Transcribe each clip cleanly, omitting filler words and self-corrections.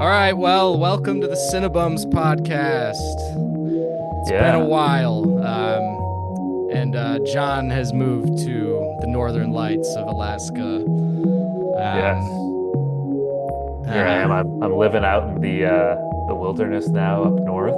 All right, well, welcome to the Cinebums podcast. It's been a Yeah. while, and John has moved to the northern lights of Alaska. Um, Yes. Here I uh, am. I'm living out in the wilderness now up north.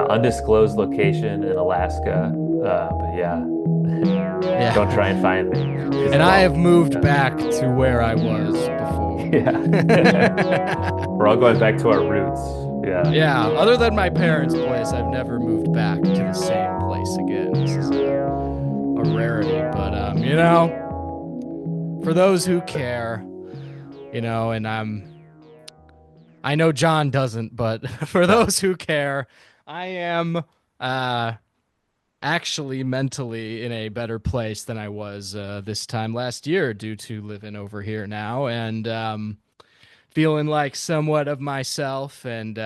Undisclosed location in Alaska. But yeah, don't yeah, try and find me because and you I have won't. moved Yeah. back to where I was before. Yeah. We're all going back to our roots. Yeah. Yeah, other than my parents' place, I've never moved back to the same place again. This is a rarity, but for those who care, and I know John doesn't, but for No. those who care, I am uh actually mentally in a better place than I was this time last year due to living over here now and feeling like somewhat of myself and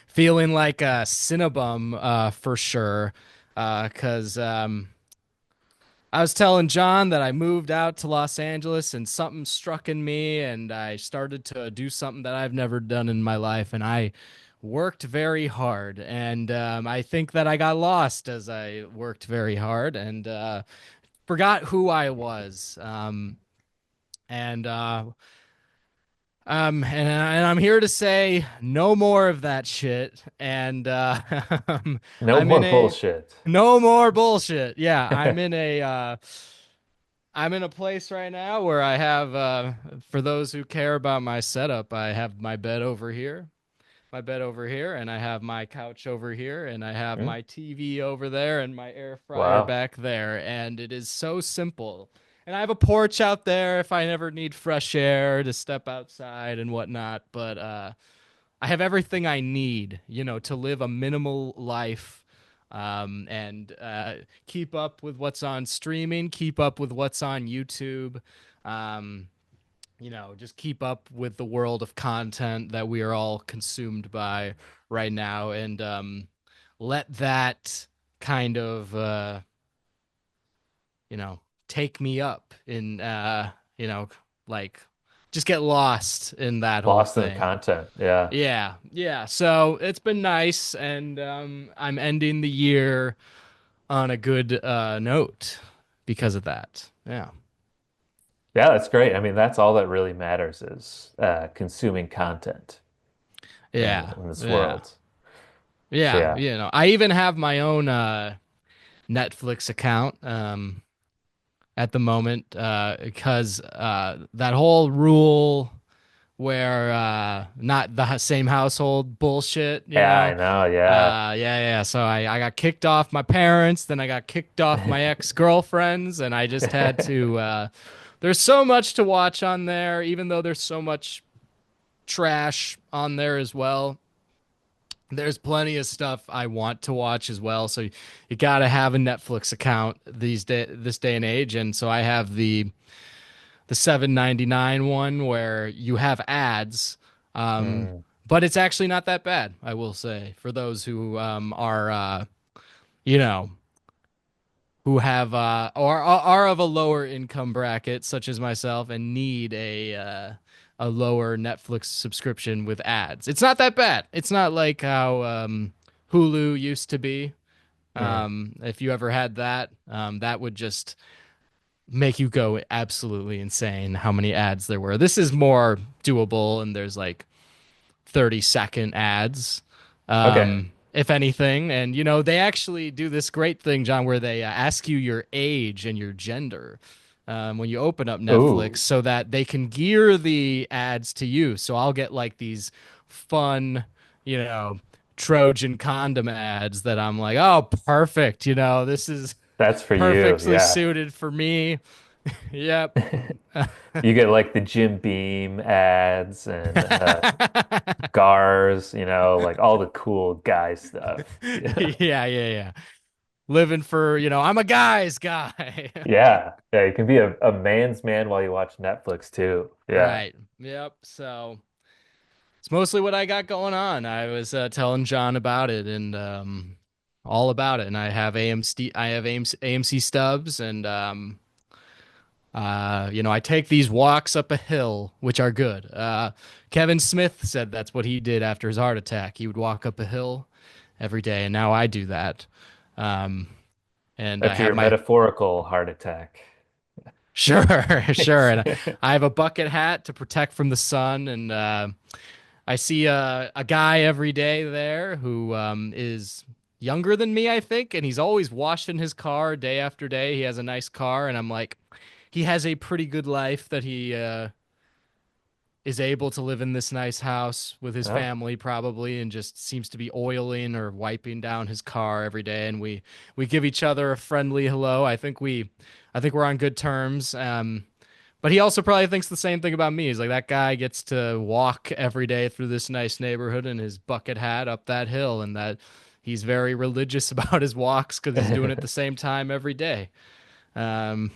feeling like a Cinnabum for sure. Cause I was telling John that I moved out to Los Angeles and something struck in me and I started to do something that I've never done in my life and I worked very hard and I think that I got lost as I worked very hard and forgot who I was. And and I'm here to say no more of that shit. And No I'm in more a bullshit. no more bullshit. Yeah, I'm in a place right now where I have, for those who care about my setup, I have my bed over here, and I have my couch over here, and I have Hmm? my TV over there, and my air fryer Wow. back there. And it is so simple. And I have a porch out there if I never need fresh air to step outside and whatnot. But I have everything I need, to live a minimal life and keep up with what's on streaming, keep up with what's on YouTube, um, just keep up with the world of content that we are all consumed by right now and let that kind of, you know, take me up in, you know, like just get lost in that whole Lost in the thing. content. Yeah. Yeah, yeah. So it's been nice, and I'm ending the year on a good note because of that. Yeah, Yeah, that's great. I mean, that's all that really matters is consuming content yeah, in this yeah, world. So yeah. yeah. I even have my own Netflix account at the moment because that whole rule where not the same household bullshit, Yeah, I know. Yeah. yeah. So I got kicked off my parents, then I got kicked off my ex-girlfriends, and I just had to there's so much to watch on there, even though there's so much trash on there as well. There's plenty of stuff I want to watch as well. So you got to have a Netflix account this day and age, and so I have the 7.99 one where you have ads. Um, Mm. but it's actually not that bad, I will say, for those who are you know, who have or are of a lower income bracket such as myself and need a lower Netflix subscription with ads. It's not that bad. It's not like how Hulu used to be. Mm. If you ever had that, that would just make you go absolutely insane how many ads there were. This is more doable, and there's like 30-second ads, Okay. if anything. And, they actually do this great thing, John, where they ask you your age and your gender when you open up Netflix Ooh, so that they can gear the ads to you. So I'll get like these fun, you know, Trojan condom ads that I'm like, oh, perfect. This is that's for you. perfectly Yeah. suited for me. Yep. You get like the Jim Beam ads and Gars, like all the cool guy stuff. Yeah. Yeah, yeah, yeah. Living for, I'm a guy's guy. Yeah. Yeah. You can be a man's man while you watch Netflix too. Yeah. Right. Yep. So it's mostly what I got going on. I was telling John about it and all about it. And I have AMC stubs and I take these walks up a hill, which are good. Kevin Smith said that's what he did after his heart attack. He would walk up a hill every day, and now I do that. Um, and I That's have your my metaphorical heart attack. sure, sure, and I have a bucket hat to protect from the sun, and I see a guy every day there who is younger than me, I think, and he's always washing his car day after day. He has a nice car, and I'm like, he has a pretty good life that he is able to live in this nice house with his Oh, family probably, and just seems to be oiling or wiping down his car every day. And we give each other a friendly hello. I think we're on good terms. But he also probably thinks the same thing about me. He's like, that guy gets to walk every day through this nice neighborhood in his bucket hat up that hill, and that he's very religious about his walks because he's doing it the same time every day. Um,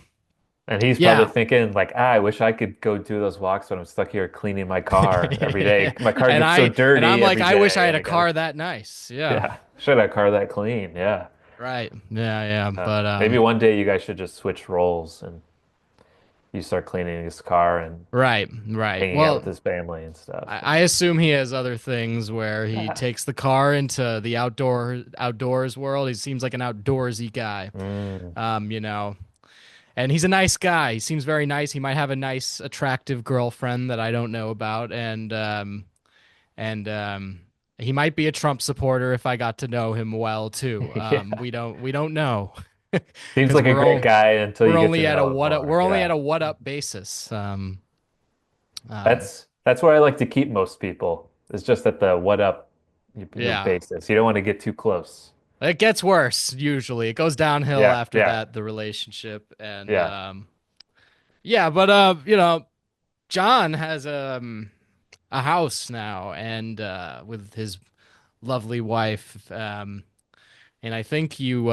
and he's probably yeah. thinking like, I wish I could go do those walks, but I'm stuck here cleaning my car every day. My car and gets so I'm dirty like, every I wish I day, had and a I gotta, car that nice. Yeah. yeah, should have a car that clean. Yeah. Right. Yeah, yeah. But Maybe one day you guys should just switch roles and you start cleaning his car and right, right. hanging out with Well, his family and stuff. I assume he has other things where he Yeah. takes the car into the outdoors world. He seems like an outdoorsy guy. Mm. You know. And he's a nice guy. He seems very nice. He might have a nice, attractive girlfriend that I don't know about, and he might be a Trump supporter if I got to know him well too. Yeah. We don't know Seems because like a great guy until you get to know him more. we're only Yeah. at a what up basis. Um, That's where I like to keep most people. It's just at the what up yeah, basis. You don't want to get too close. it gets worse usually. It goes downhill Yeah, after yeah, that, the relationship, and yeah. yeah, but John has a house now, and with his lovely wife. And I think you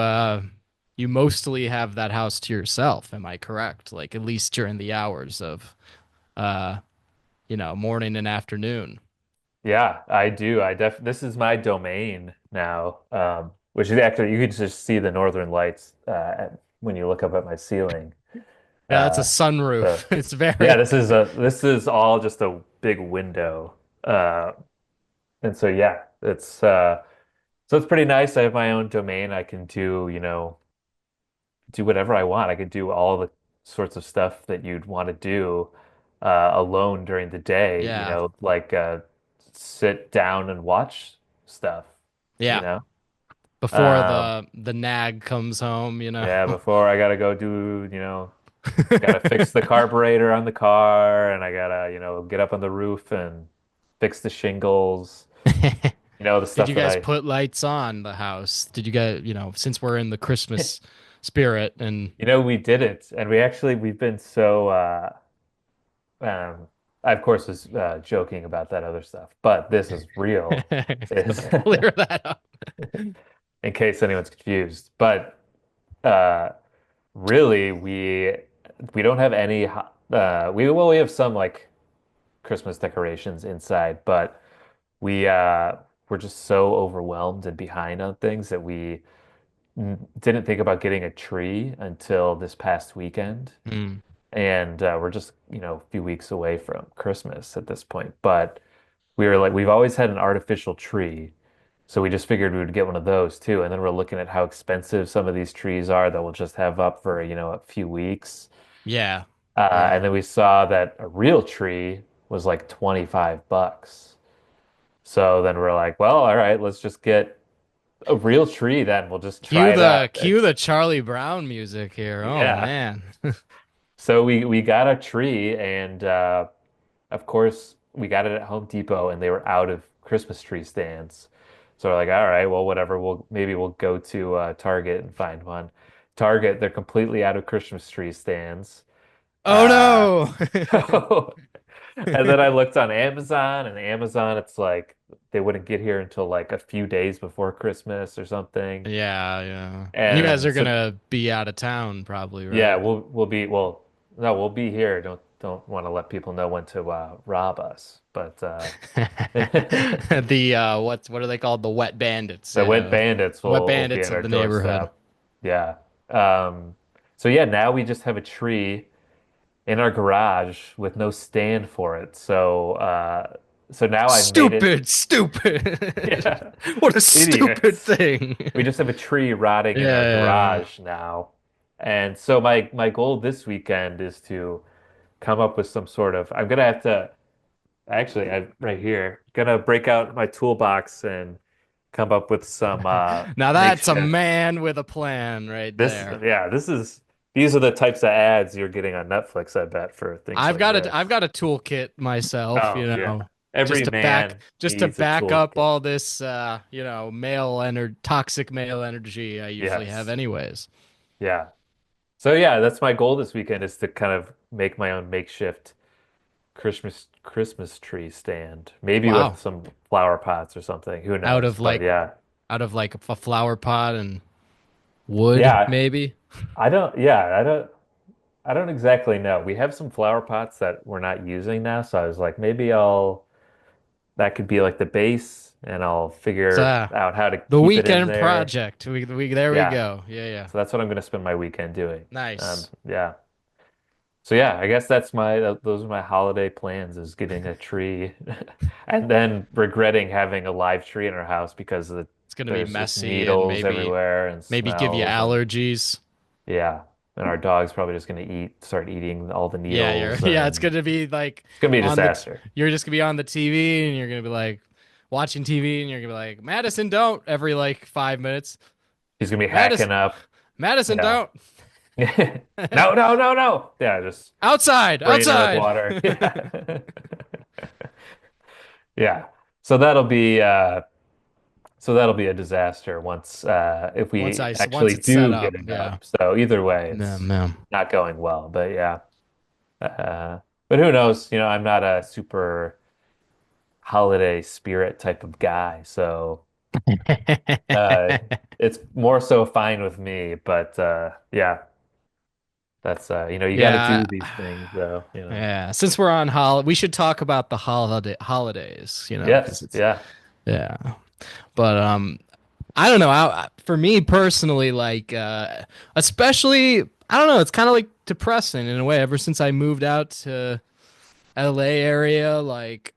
mostly have that house to yourself. Am I correct? Like at least during the hours of uh, morning and afternoon. Yeah, I do. This is my domain now. Which is actually you could just see the northern lights when you look up at my ceiling. Yeah, that's a Uh, so sunroof. It's yeah, very this is all just a big window. And so yeah, it's pretty nice. I have my own domain. I can do whatever I want. I could do all the sorts of stuff that you'd want to do alone during the day, yeah, like sit down and watch stuff, you yeah. know. Before Um, the nag comes home. yeah, before I gotta go do, gotta fix the carburetor on the car and I gotta, get up on the roof and fix the shingles, the Did stuff you that guys I, put lights on the house? Did you guys, since we're in the Christmas spirit and we did it. And we've been so, Um, I, of course, was joking about that other stuff, but this is real, is clear that up? in case anyone's confused. But uh, really, we don't have any. We have some like Christmas decorations inside, but we're just so overwhelmed and behind on things that we didn't think about getting a tree until this past weekend. Hmm. And we're just, a few weeks away from Christmas at this point. But we were like, we've always had an artificial tree, so we just figured we would get one of those too. And then we're looking at how expensive some of these trees are that we'll just have up for, a few weeks. Yeah. And Yeah. then we saw that a real tree was like $25. So then we're like, well, all right, let's just get a real tree then. We'll just try it out. Cue the Charlie Brown music here. Oh Yeah. man. So we got a tree and of course, we got it at Home Depot and they were out of Christmas tree stands. So we're like, all right, well, whatever. We'll go to Target and find one. Target, they're completely out of Christmas tree stands. Oh Uh, no. so, and then I looked on Amazon, and Amazon, it's like they wouldn't get here until like a few days before Christmas or something. Yeah, yeah. And you guys And are so gonna be out of town probably, yeah, right? no, we'll be here. Don't want to let people know when to rob us. But The what are they called? The wet bandits. the wet Yeah. bandits The wet will be bandits at of our the neighborhood. doorstep. Yeah. So yeah, now we just have a tree in our garage with no stand for it. So now I've made it. Stupid, stupid. Yeah, What a stupid idiots. thing. We just have a tree rotting in our Yeah. garage now. And so my goal this weekend is to come up with some sort of I'm gonna have to actually I right here gonna break out my toolbox and come up with some Now that's a makeshift. man with a plan right This there. yeah, this is these are the types of ads you're getting on Netflix, I bet, for things like I've this. got a toolkit myself, Oh yeah. just Every to back man just to needs a back up toolkit. all this toxic male energy I usually have Yes. anyways. Yeah. So yeah, that's my goal this weekend is to kind of make my own makeshift Christmas tree stand. Maybe with Wow. some flower pots or something. Who Out knows? of But like yeah. out of like a flower pot and wood, Yeah, maybe. I don't yeah, I don't exactly know. We have some flower pots that we're not using now, so I was like maybe I'll that could be like the base and I'll So figure out how to the keep it in weekend there. project. We there we Yeah. go. Yeah, yeah. So that's what I'm going to spend my weekend doing. Nice. Yeah. So yeah, I guess that's those are my holiday plans is getting a tree and then regretting having a live tree in our house because It's gonna be there's just messy and needles everywhere and maybe give you smells and allergies. yeah. And our dog's probably just going to start eating all the Yeah, needles yeah, it's and gonna be like it's going to be a on the disaster. you're just gonna be on the TV and you're gonna be like watching TV and you're gonna be like, Madison, don't every like 5 minutes. He's going to be Madison, hacking up. Madison, Yeah. don't. No, no, no, no. Yeah, just Outside, spraying her with outside. water. Yeah. Yeah. So that'll be a disaster once if we Once actually it's set do get up, it yeah. up. So either way, No, it's no. not going well. But yeah. Uh, but who knows? I'm not a super holiday spirit type of guy, so uh, it's more so fine with me. But yeah, that's you got to Yeah. do these things though. Yeah. Since we're on we should talk about the holidays, because Yes, it's yeah, yeah. But I don't know. For me personally, like, especially, I don't know. It's kind of like depressing in a way. Ever since I moved out to LA area, like,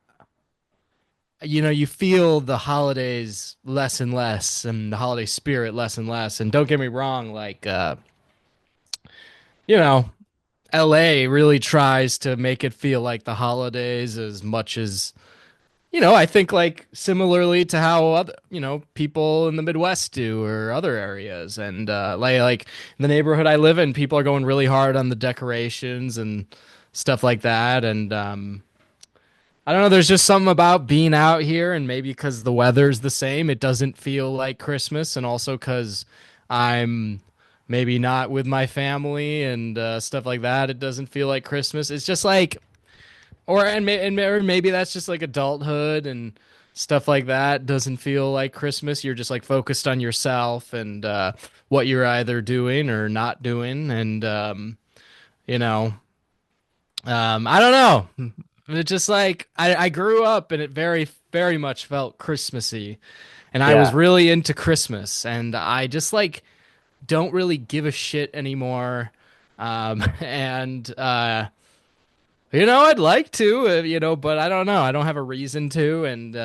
you feel the holidays less and less, and the holiday spirit less and less. And don't get me wrong, like, you know, LA really tries to make it feel like the holidays as much as I think like similarly to how other, people in the Midwest do or other areas. And like the neighborhood I live in, people are going really hard on the decorations and stuff like that. And I don't know, there's just something about being out here and maybe because the weather's the same, it doesn't feel like Christmas. And also because I'm maybe not with my family and stuff like that, it doesn't feel like Christmas. It's just like or maybe that's just like adulthood and stuff like that doesn't feel like Christmas. You're just like focused on yourself and what you're either doing or not doing, and you know, I don't know. It's just like I grew up and it very much felt Christmassy, and I was yeah, really into Christmas, and I just like don't really give a shit anymore. And I'd like to, but I don't know. I don't have a reason to. And,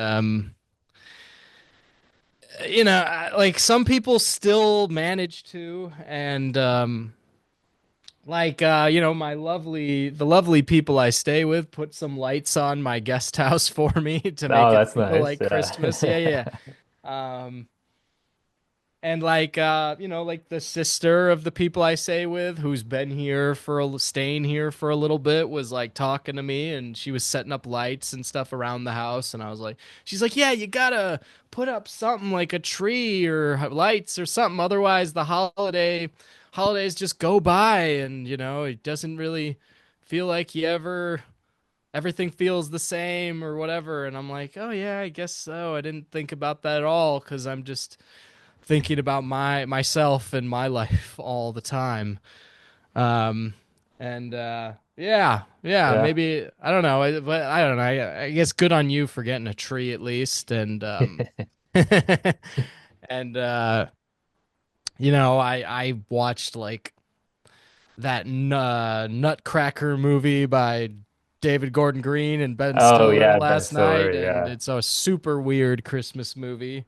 like some people still manage to. And, like, the lovely people I stay with put some lights on my guest house for me to make oh, it that's feel nice. like Christmas. Yeah, Yeah. yeah. And like like the sister of the people I stay with who's been here staying here for a little bit was like talking to me and she was setting up lights and stuff around the house and I was like she's like, "Yeah, you got to put up something like a tree or lights or something otherwise the holidays just go by and it doesn't really feel like everything feels the same or whatever." And I'm like, "Oh yeah, I guess so. I didn't think about that at all cuz I'm just thinking about myself and my life all the time." Um, and yeah, Yeah. maybe I don't know, but I don't know. I guess good on you for getting a tree at least, and and I watched like that Nutcracker movie by David Gordon Green and Ben Oh Stiller yeah, Ben last Stiller, night, and yeah. it's a super weird Christmas movie.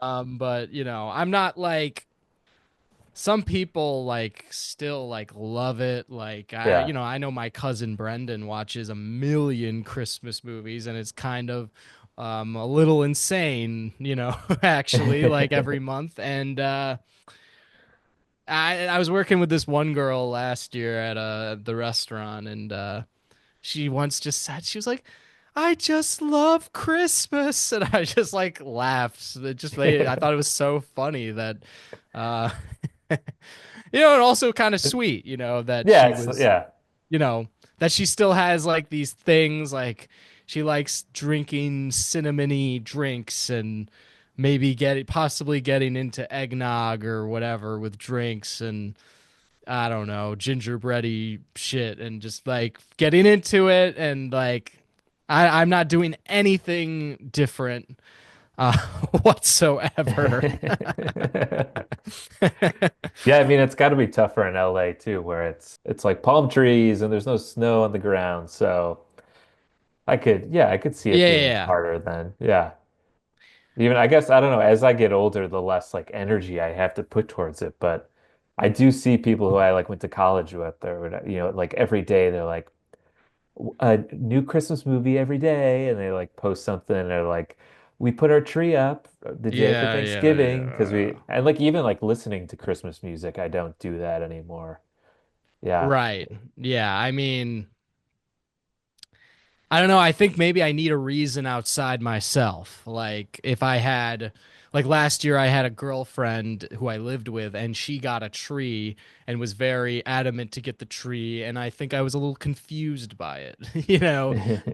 But I'm not like some people like still like love it. Like Yeah. I know my cousin Brendan watches a million Christmas movies, and it's kind of a little insane, actually, like every month. And I was working with this one girl last year at the restaurant, and she once just said she was like, "I just love Christmas," and I just like laughed. I thought it was so funny that, uh, and also kind of sweet, that Yeah, she it's was, yeah. you know, that she still has like these things like she likes drinking cinnamony drinks and maybe possibly getting into eggnog or whatever with drinks and I don't know, gingerbready shit and just like getting into it and like I'm not doing anything different uh whatsoever. Yeah, I mean it's got to be tougher in LA too, where it's like palm trees and there's no snow on the ground. So I could see it Yeah, being yeah, harder then. Yeah. Even I guess I don't know, as I get older, the less like energy I have to put towards it. But I do see people who I like went to college with or whatever, like every day they're like a new Christmas movie every day and they like post something and they're like we put our tree up the day after yeah, yeah, Thanksgiving because yeah. we and like even like listening to Christmas music, I don't do that anymore. Yeah. Right. Yeah, I mean, I don't know. I think maybe I need a reason outside myself. Like if I had like last year I had a girlfriend who I lived with and she got a tree and was very adamant to get the tree and I think I was a little confused by it,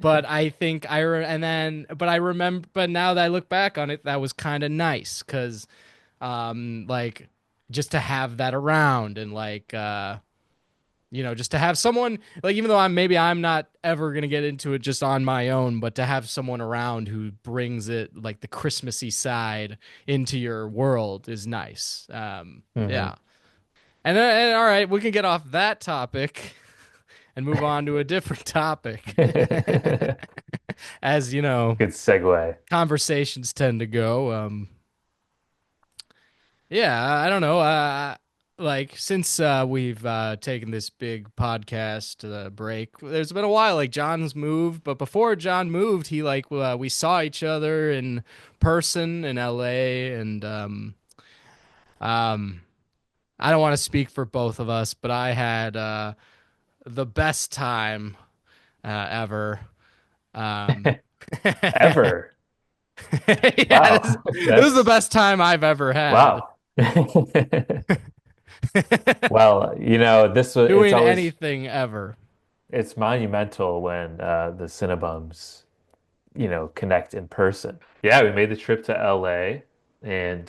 But I think I re- and then but I remember but now that I look back on it that was kind of nice cuz like just to have that around and like just to have someone like even though I'm not ever gonna get into it just on my own, but to have someone around who brings it like the Christmassy side into your world is nice. hmm Yeah, and all right, we can get off that topic and move on to a different topic, as Good segue. conversations tend to go. Yeah, I don't know. Like since we've taken this big podcast break, there's been a while. Like John's moved, but before John moved, he like we saw each other in person in LA, and um, I don't want to speak for both of us, but I had the best time ever. Um, yeah, Ever. this, Wow. this is the That's best time I've ever had. wow. Well, this was it's Doing always anything ever. it's monumental when the Cinebums, connect in person. Yeah, we made the trip to LA and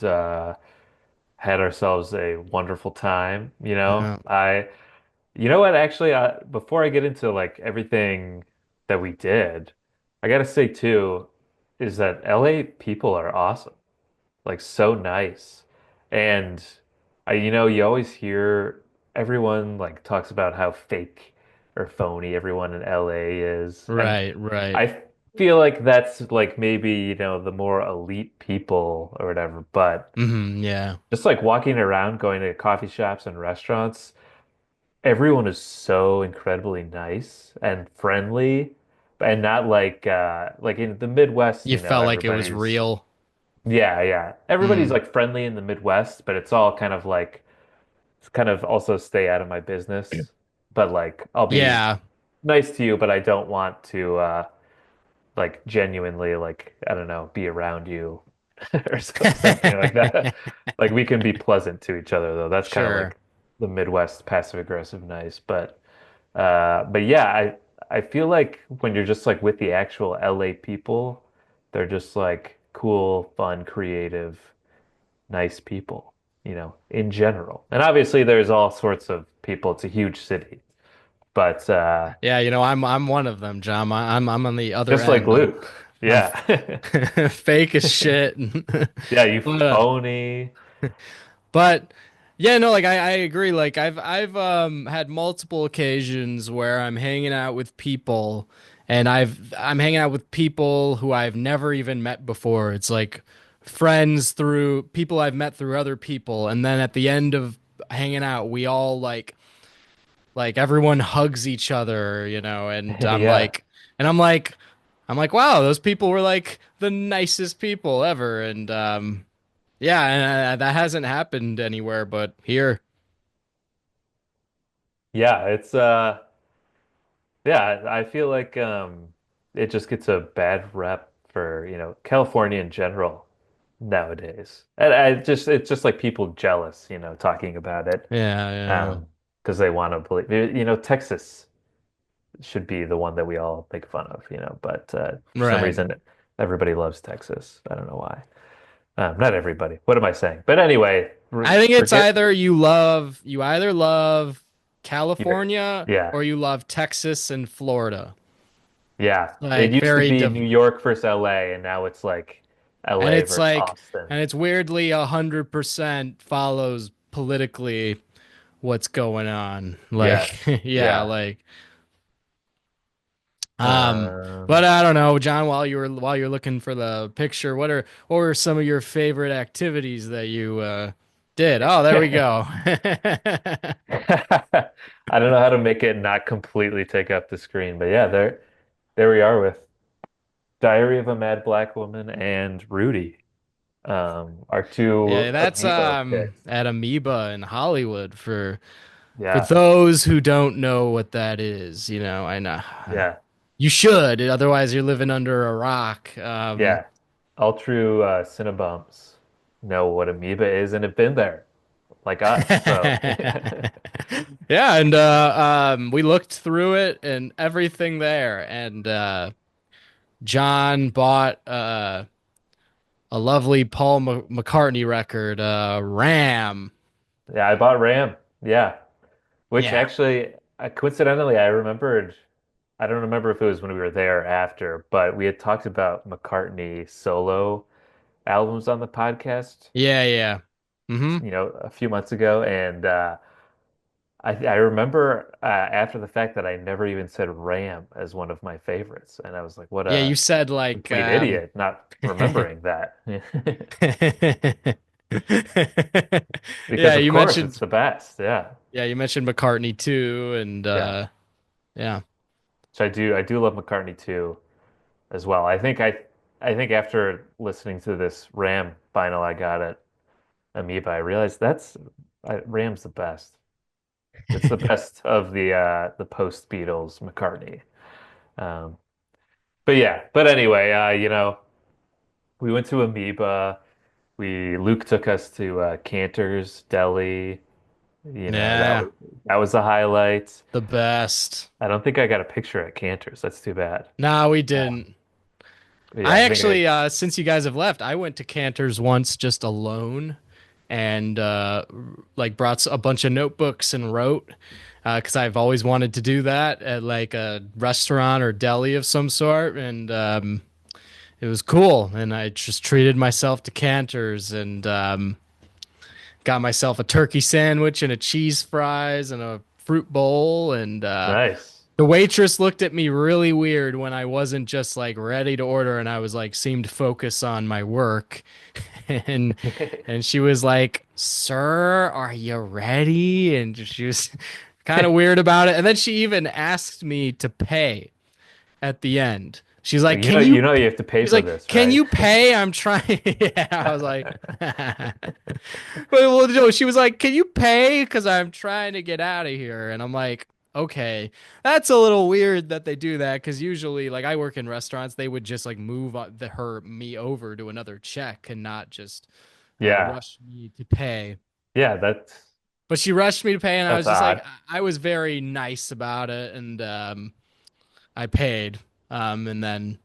had ourselves a wonderful time. Yeah. You know what, actually, before I get into like everything that we did, I gotta say too, is that LA people are awesome, like so nice. And you always hear everyone like talks about how fake or phony everyone in LA is. And Right, right. I feel like that's like maybe, the more elite people or whatever, but Yeah. just like walking around, going to coffee shops and restaurants, everyone is so incredibly nice and friendly, and not like in the Midwest, You felt like it was everybody's real. yeah. Everybody's Mm. like friendly in the Midwest, but it's all kind of like it's kind of also stay out of my business. But like I'll be Yeah. nice to you, but I don't want to like genuinely like I don't know, be around you or something like that. Like we can be pleasant to each other though. That's kind of Sure. like the Midwest passive aggressive nice. But yeah, I feel like when you're just like with the actual LA people, they're just like cool, fun, creative, nice people, in general. And obviously there's all sorts of people. It's a huge city. But Yeah, I'm one of them, John. I'm on the other just like end. Luke. I'm Yeah. fake as shit. Yeah, you But phony. but Yeah, no, like I agree. Like I've had multiple occasions where I'm hanging out with people and I'm hanging out with people who I've never even met before. It's like friends through people I've met through other people, and then at the end of hanging out, we all like everyone hugs each other, and Yeah. I'm like, wow, those people were like the nicest people ever, and yeah, and that hasn't happened anywhere but here. Yeah, it's yeah, I feel like it just gets a bad rep for, California in general nowadays. And it's just like people jealous, talking about it. Yeah, yeah. Because they want to believe, Texas should be the one that we all make fun of, but for some Right. reason everybody loves Texas. I don't know why. Not everybody. What am I saying? But anyway, I think it's forget either you either love you're, California yeah. or you love Texas and Florida. Yeah, it Like used to very be div New York versus LA, and now it's like and LA it's versus like Austin. and it's weirdly 100% follows politically what's going on. Like Yes. yeah, Yeah. like um but Um, I don't know, John, while you're looking for the picture, what were some of your favorite activities that you did? Oh, there we go. I don't know how to make it not completely take up the screen, but yeah, there we are with Diary of a Mad Black Woman and Rudy, our Yeah, two that's amiibo picks. at Amoeba in Hollywood for Yeah. those who don't know what that is, I know. Yeah. You should, otherwise you're living under a rock. Yeah. All true Cinebums know what amoeba is and have been there, like us. So Yeah, and we looked through it and everything there, and John bought a lovely Paul McCartney record, Ram. yeah, I bought Ram. Yeah. Which Yeah. actually, coincidentally, I remembered. I don't remember if it was when we were there or after, but we had talked about McCartney solo albums on the podcast, Yeah, yeah. Mm-hmm. a few months ago, and I remember after the fact that I never even said Ram as one of my favorites, and I was like, what Yeah, you a said like complete idiot not remembering that. Yeah, Because of course it's the best. Yeah. you mentioned McCartney too, and Yeah. yeah. So I do love McCartney too as well. I think after listening to this Ram vinyl I got at Amoeba, I realized Ram's the best. It's the best of the post Beatles McCartney. Um, but yeah, but anyway, we went to Amoeba. Luke took us to Cantor's Deli. That Yeah, was a highlight. the best. I don't think I got a picture at Cantor's. That's too bad. No, we Uh, didn't. but yeah, I I think I actually, since you guys have left, I went to Cantor's once just alone and like brought a bunch of notebooks and wrote because I've always wanted to do that at like a restaurant or deli of some sort. And it was cool. And I just treated myself to Cantor's and got myself a turkey sandwich and a cheese fries and a fruit bowl. And nice. the waitress looked at me really weird when I wasn't just like ready to order and I was like seemed focused on my work. And and she was like, "Sir, are you ready?" And she was kind of weird about it. And then she even asked me to pay at the end. She's like, Like, "Can you?" you have to pay She's for like, this, "Can right? you pay? I'm trying." Yeah, I was like, well, no, she was like, "Can you pay? Because I'm trying to get out of here." And I'm like, "Okay, that's a little weird that they do that. Because usually, like, I work in restaurants, they would just like move me over to another check and not just Yeah. rush me to pay." Yeah, But she rushed me to pay, and I that's was just like, odd. I was very nice about it, and I paid. And then,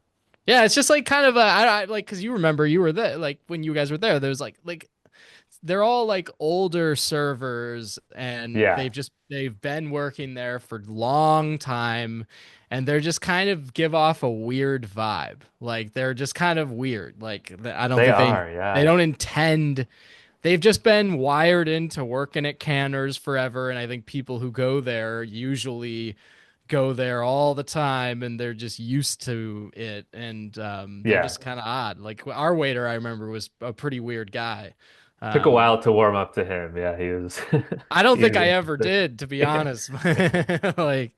yeah, it's just like kind of I like because you remember you were there, like when you guys were there. There was like they're all like older servers and Yeah. they've been working there for long time and they're just kind of give off a weird vibe. Like they're just kind of weird. Like I don't They think are, they yeah. don't intend they've just been wired into working at Canners forever, and I think people who go there usually go there all the time, and they're just used to it, and they're Yeah. just kind of odd. Like our waiter, I remember, was a pretty weird guy. Took a Um, while to warm up to him. Yeah, he was I don't he think was I ever interesting. did, to be honest. Like,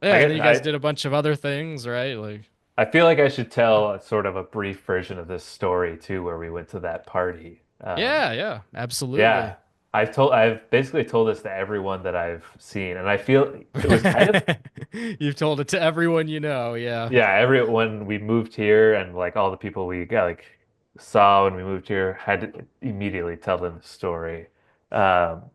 I yeah, and then guess you guys did a bunch of other things, right? Like, I feel like I should tell a sort of a brief version of this story too, where we went to that party. yeah, yeah, absolutely. Yeah, I've basically told this to everyone that I've seen, and I feel it was kind of You've told it to everyone you know, yeah. yeah. When we moved here, and like all the people we got like saw when we moved here, had to immediately tell them the story. Um,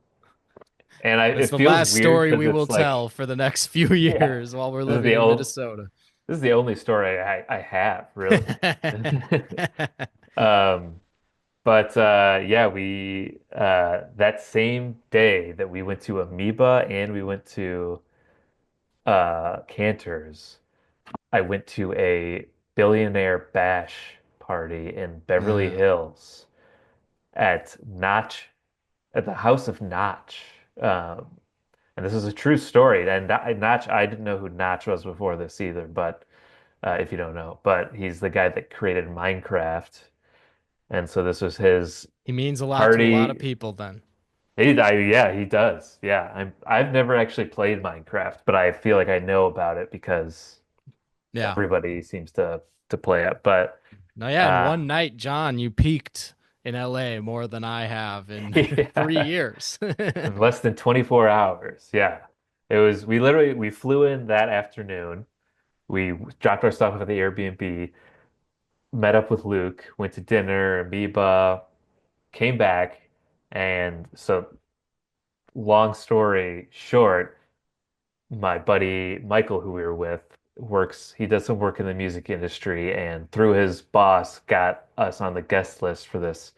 and It's it the feels last weird story because we will it's like tell for the next few yeah, years while we're this is living the in old Minnesota. this is the only story I have really. Um, But yeah, we that same day that we went to Amoeba and we went to Cantor's, I went to a billionaire bash party in Beverly Uh, Hills at Notch at the House of Notch. Um, and this is a true story. And Notch, I didn't know who Notch was before this either, but if you don't know, but he's the guy that created Minecraft. And so this was his he means a lot to a lot of party. people then. Yeah, he does. Yeah, I've never actually played Minecraft, but I feel like I know about it because Yeah. everybody seems to play it. But No, yeah, in uh one night, John, you peaked in LA more than I have in three yeah, years. in less than 24 hours. Yeah. It was we flew in that afternoon. We dropped our stuff at the Airbnb, met up with Luke, went to dinner, Amoeba, came back, and so long story short, my buddy Michael, who we were with, he does some work in the music industry, and through his boss, got us on the guest list for this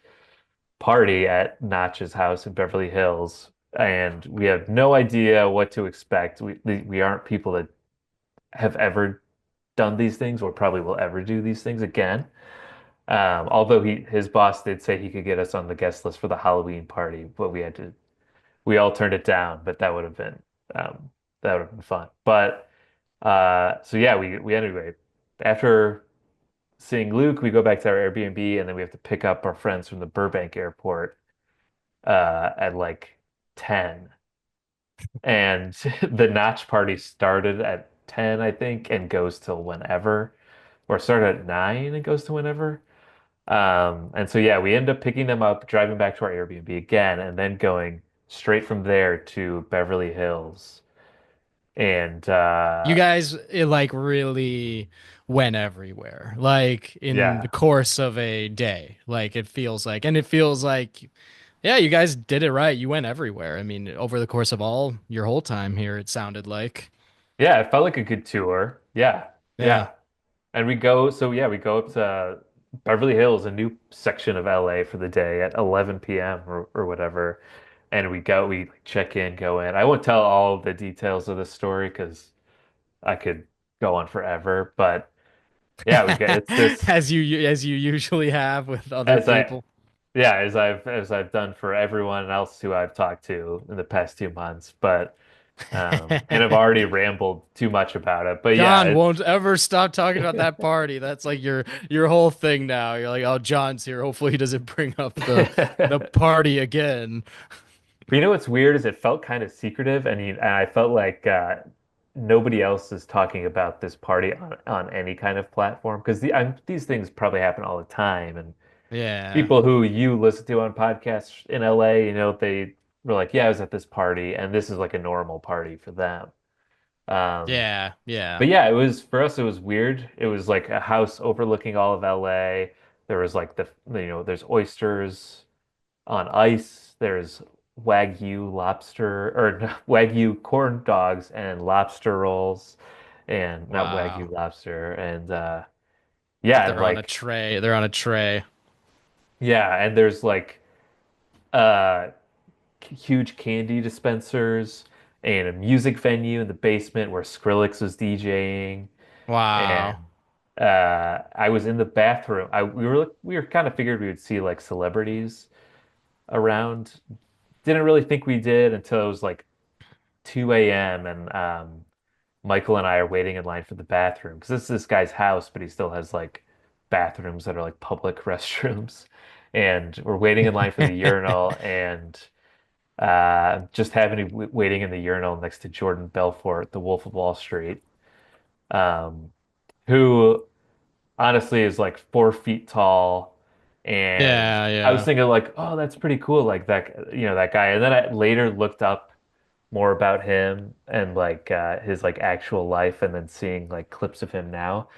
party at Notch's house in Beverly Hills. And we have no idea what to expect. We aren't people that have ever done these things or probably will ever do these things again. Although his boss did say he could get us on the guest list for the Halloween party, but we all turned it down, but um, that would have been fun. But so yeah, we anyway after seeing Luke, we go back to our Airbnb, and then we have to pick up our friends from the Burbank airport at like 10. And the Notch party started at 10, I think, and goes till whenever, or started at 9 and goes to whenever. And so yeah, we end up picking them up, driving back to our Airbnb again, and then going straight from there to Beverly Hills. And You guys, it like really went everywhere, like in the yeah. course of a day. Like it feels like, yeah, you guys did it right. You went everywhere. I mean, over the course of all your whole time here, it sounded like, Yeah, it felt like a good tour. Yeah. yeah. Yeah. And we go up to Beverly Hills, a new section of LA for the day at 11 p.m. Or whatever. And we like, check in, go in. I won't tell all the details of the story because I could go on forever. But yeah, it's this As you usually have with other as I people. yeah, as I've done for everyone else who I've talked to in the past 2 months. But and I've already rambled too much about it. But yeah, John won't ever stop talking about that party. That's like your whole thing now. You're like, oh, John's here. Hopefully he doesn't bring up the it's party again. But you know what's weird is it felt kind of secretive, and I felt like nobody else is talking about this party on any kind of platform because these things probably happen all the time, and Yeah. people who you listen to on podcasts in LA, they were like, "Yeah, I was at this party," and this is like a normal party for them. Um, Yeah. Yeah. but yeah, it was for us. It was weird. It was like a house overlooking all of LA. There was like there's oysters on ice. There's Wagyu lobster or Wagyu corn dogs and lobster rolls and not Wagyu Wow. lobster and yeah, and They're on a like tray. They're on a tray. yeah, and there's like uh huge candy dispensers and a music venue in the basement where Skrillex was DJing Wow. and I was in the bathroom. We were kind of figured we would see like celebrities. around. Didn't really think we did until it was like 2 a.m. and Michael and I are waiting in line for the bathroom because this is this guy's house, but he still has like bathrooms that are like public restrooms. And we're waiting in line for the urinal and just having to waiting in the urinal next to Jordan Belfort, the Wolf of Wall Street, um, who honestly is like 4 feet tall. And Yeah, I was yeah. thinking like, oh, that's pretty cool, like that, that guy. And then I later looked up more about him and like his like actual life, and then seeing like clips of him now.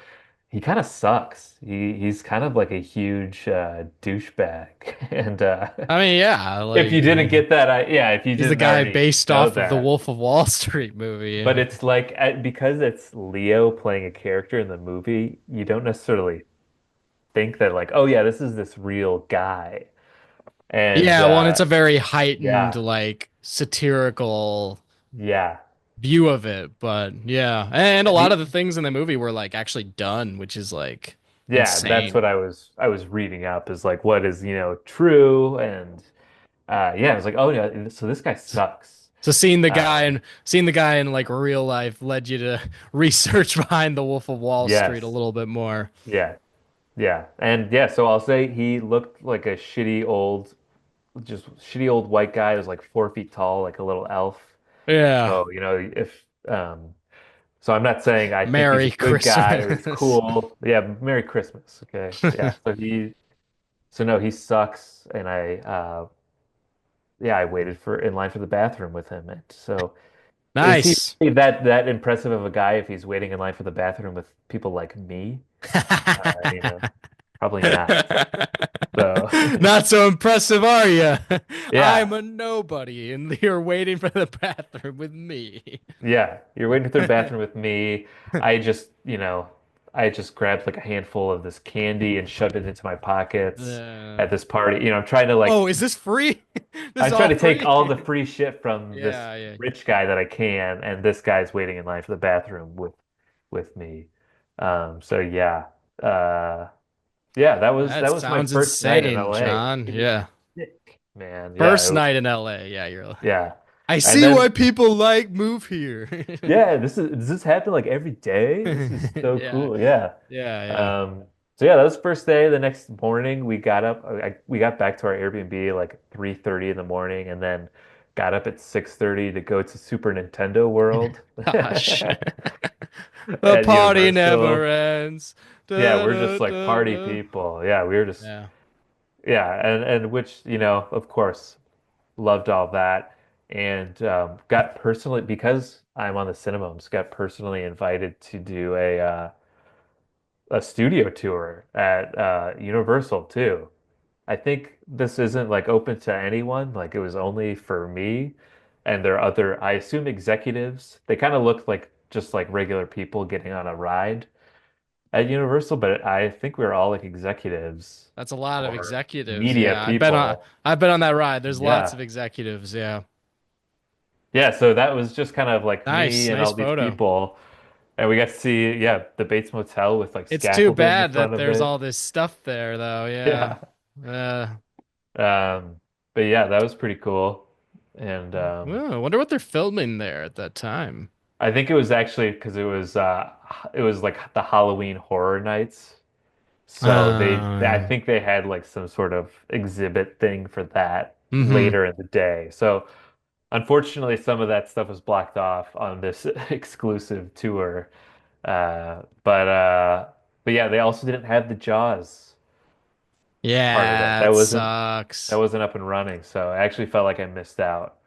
He kind of sucks. He's kind of like a huge douchebag. And I mean, yeah, if you didn't like get that, yeah, if you he's the didn't guy already based know off of the that. Wolf of Wall Street movie. But it's like because it's Leo playing a character in the movie, you don't necessarily think that like, oh yeah, this is this real guy. And Yeah, well, and it's a very heightened, yeah, like satirical yeah. view of it. But yeah, and a lot of The the things in the movie were like actually done, which is like Yeah, that's insane. what I was reading up is like what is, true. And yeah, I was like, oh yeah, so this guy sucks. So Um seeing the guy in like real life led you to research behind the Wolf of Wall Street a yes. little bit more. Yeah. Yeah. And yeah, so I'll say he looked like a just shitty old white guy who was like 4 feet tall, like a little elf. Yeah. So, if so I'm not saying I think he's a Merry good guy or he's Christmas. cool. Yeah, Merry Christmas. Okay. Yeah. So no, he sucks. And I waited for in line for the bathroom with him. And so is he Nice. really that impressive of a guy if he's waiting in line for the bathroom with people like me? Probably not. So Not so impressive, are you? I'm yeah, a nobody, and you're waiting for the bathroom with me. yeah, you're waiting for the bathroom with me. I just, I just grabbed like a handful of this candy and shoved it into my pockets Uh, at this party. I'm trying to like oh, is this free? This is I'm trying all to take free? all the free shit from this Yeah, yeah. rich guy that I can, and this guy's waiting in line for the bathroom with me. So yeah, uh, yeah, that That was my sounds first night in insane, LA. John. It was Yeah. sick, man. Yeah, it First was. night in LA. Yeah, you're like, Yeah, I and see why then people like move here. yeah, does this happen like every day? This is so Yeah. cool. Yeah. Yeah, yeah. Um, so yeah, that was the first day. The next morning we got up. We got back to our Airbnb like 3:30 in the morning, and then got up at 6:30 to go to Super Nintendo World Gosh. The at party never Universal. ends. Yeah, Da, we're just da, like da, party da. people. Yeah, we were just Yeah. yeah, and which, of course, loved all that. And got personally because I'm on the Cinebums, got personally invited to do a studio tour at Universal too. I think this isn't like open to anyone. Like it was only for me and there are other, I assume, executives. They kind of looked like just like regular people getting on a ride at Universal, but I think we were all like executives That's a lot of or executives. media Yeah. people. I've been on that ride. There's lots Yeah. of executives. Yeah. Yeah, so that was just kind of like Nice. me and Nice all these photo. people. And we got to see, yeah, the Bates Motel with like It's too scaffolding in bad front that of there's all it. this stuff there though. Yeah. Yeah. Uh, But yeah, that was pretty cool. And well, I wonder what they're filming there at that time. I think it was actually because it was like the Halloween Horror Nights. So I Uh, think they had like some sort of exhibit thing for that hmm. later in the day. So unfortunately, some of that stuff was blocked off on this exclusive tour. But yeah, they also didn't have the Jaws part of it. Yeah, it That sucks. wasn't up and running. So I actually felt like I missed out.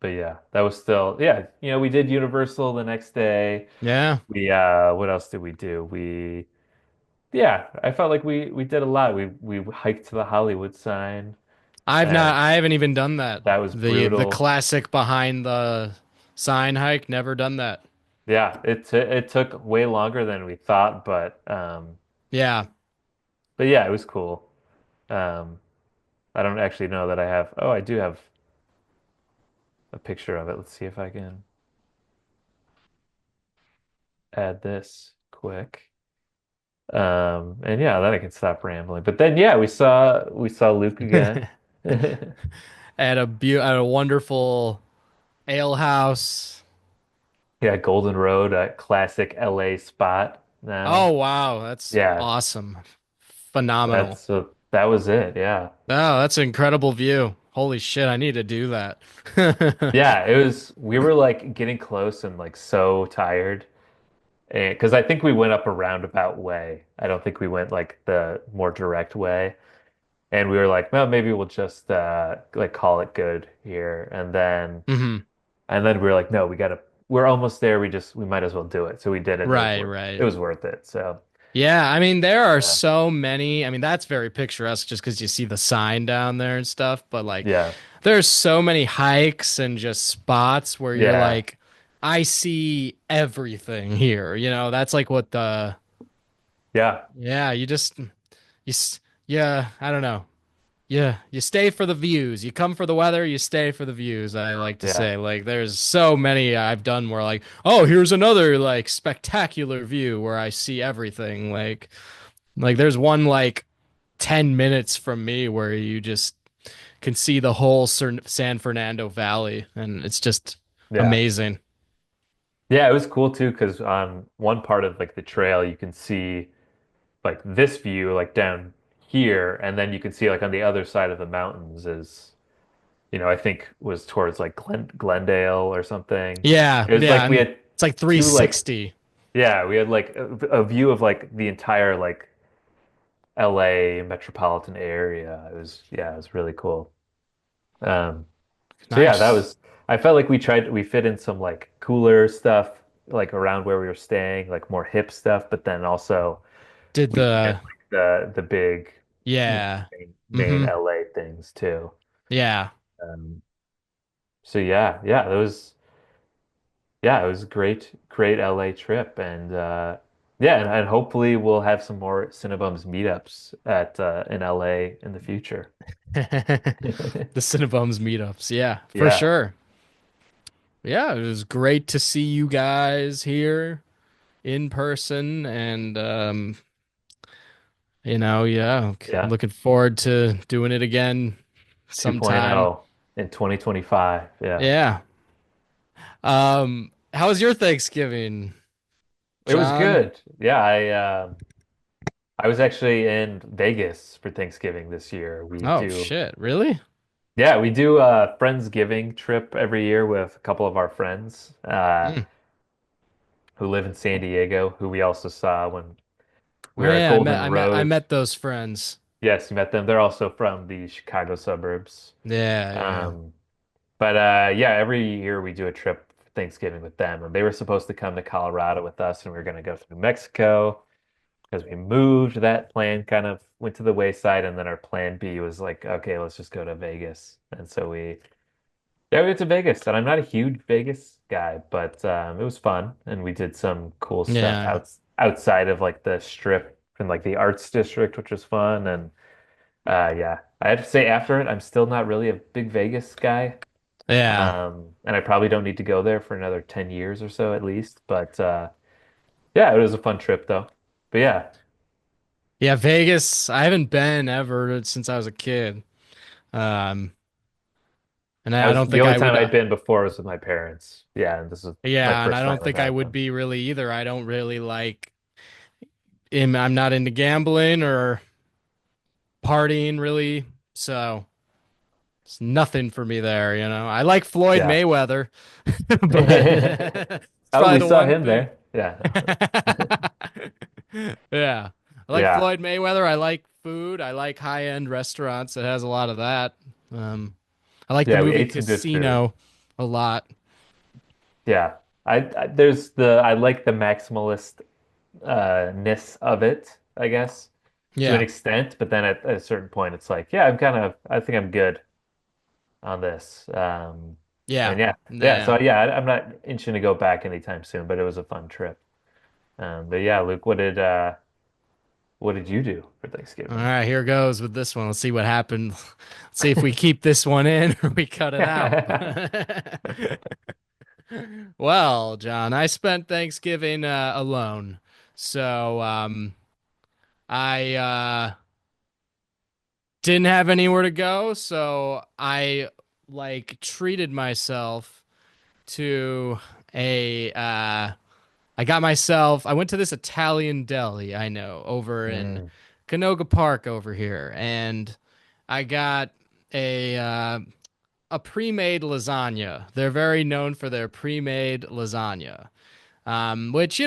But yeah, that was still yeah, we did Universal the next day. Yeah. We what else did we do? Yeah, I felt like we did a lot. We hiked to the Hollywood sign and I haven't even done that. that was The brutal. classic behind the sign hike, never done that. Yeah, it took way longer than we thought, Yeah. but yeah, it was cool. Um I don't actually know that I have. Oh, I do have a picture of it. Let's see if I can add this quick. And yeah, then I can stop rambling. But then yeah, we saw Luke again. At a wonderful ale house. Yeah, Golden Road, a classic LA spot Oh now. wow, that's Yeah, awesome. Phenomenal. that was it. Yeah. Oh, that's an incredible view. Holy shit, I need to do that. Yeah, it was we were like getting close and like so tired. And because I think we went up a roundabout way. I don't think we went like the more direct way. And we were like, well, maybe we'll just like call it good here. hmm And then we were like, no, we're almost there. We might as well do it. So we did it. Right, It right. was worth it. So Yeah, I mean, there are yeah. so many. I mean, that's very picturesque just because you see the sign down there and stuff. But like, Yeah. there's so many hikes and just spots where you're Yeah. like, I see everything here. That's like what Yeah. yeah, yeah, I don't know. Yeah, you stay for the views. You come for the weather, you stay for the views. I like to Yeah. say, like, there's so many I've done where, like, oh, here's another like spectacular view where I see everything. Like there's one like 10 minutes from me where you just can see the whole San Fernando Valley, and it's just Yeah. amazing. Yeah, it was cool too because on one part of like the trail you can see like this view like down here, and then you can see like on the other side of the mountains is I think was towards like Glendale or something. Yeah, It was yeah, like we and had it's like two like 360. yeah, we had like a view of like the entire like LA metropolitan area. It was really cool. Um so yeah, Nice. I felt like we fit in some like cooler stuff like around where we were staying, like more hip stuff, but then also Did we hit the like the big, yeah. main Mm-hmm. LA things too. Yeah. Um, so yeah, it was a great LA trip, and yeah, and hopefully we'll have some more Cinebums meetups at in LA in the future. The Cinebums meetups. Yeah, for Yeah, sure. Yeah, it was great to see you guys here in person and yeah, yeah, looking forward to doing it again sometime. 2.0 in 2025. Yeah, Yeah. How was your Thanksgiving, it was John? good. Yeah, I was actually in Vegas for Thanksgiving this year. Oh shit, really? We do a Friendsgiving trip every year with a couple of our friends Mm. who live in San Diego, who we also saw when we Oh were at yeah, Golden I Road. met those friends. Yes, you met them. They're also from the Chicago suburbs. Yeah, yeah. Um, but yeah, every year we do a trip for Thanksgiving with them, and they were supposed to come to Colorado with us, and we were going to go through Mexico because we moved. That plan kind of went to the wayside, and then our plan B was like, okay, let's just go to Vegas. And so we went to Vegas, and I'm not a huge Vegas guy, but it was fun, and we did some cool stuff Yeah. outside of like the strip and like the arts district, which was fun. And yeah, I have to say after it, I'm still not really a big Vegas guy, Yeah. and I probably don't need to go there for another 10 years or so at least. But yeah, it was a fun trip though. But yeah, Yeah, Vegas. I haven't been ever since I was a kid. Um, and I I was don't the think only I time would. I'd been before was with my parents. Yeah, and this is my Yeah, and I first don't time think I without would them. be really either. I don't really like. I'm not into gambling or partying really, so it's nothing for me there. I like Floyd Yeah. Mayweather, but it's Oh, probably we the saw one him thing. there. Yeah. Yeah, I like Yeah. Floyd Mayweather. I like food. I like high-end restaurants. It has a lot of that. Um, I like the Yeah, we movie ate some good food. Casino a lot. Yeah. I like the maximalist ness of it, I guess, to an Yeah, extent, but then at a certain point it's like, yeah, I think I'm good on this. yeah, And yeah. Yeah, yeah. so yeah, I'm not itching to go back anytime soon, but it was a fun trip. But yeah, Luke, what did you do for All Thanksgiving? right, here goes with this one. Let's see what happened. Let's see if we keep this one in or we cut it out. Well, John, I spent Thanksgiving alone. So, I didn't have anywhere to go, so I like treated myself to a I went to this Italian deli I know over in Mm, Canoga Park over here, and I got a uh, a pre-made lasagna. They're very known for their pre-made lasagna, which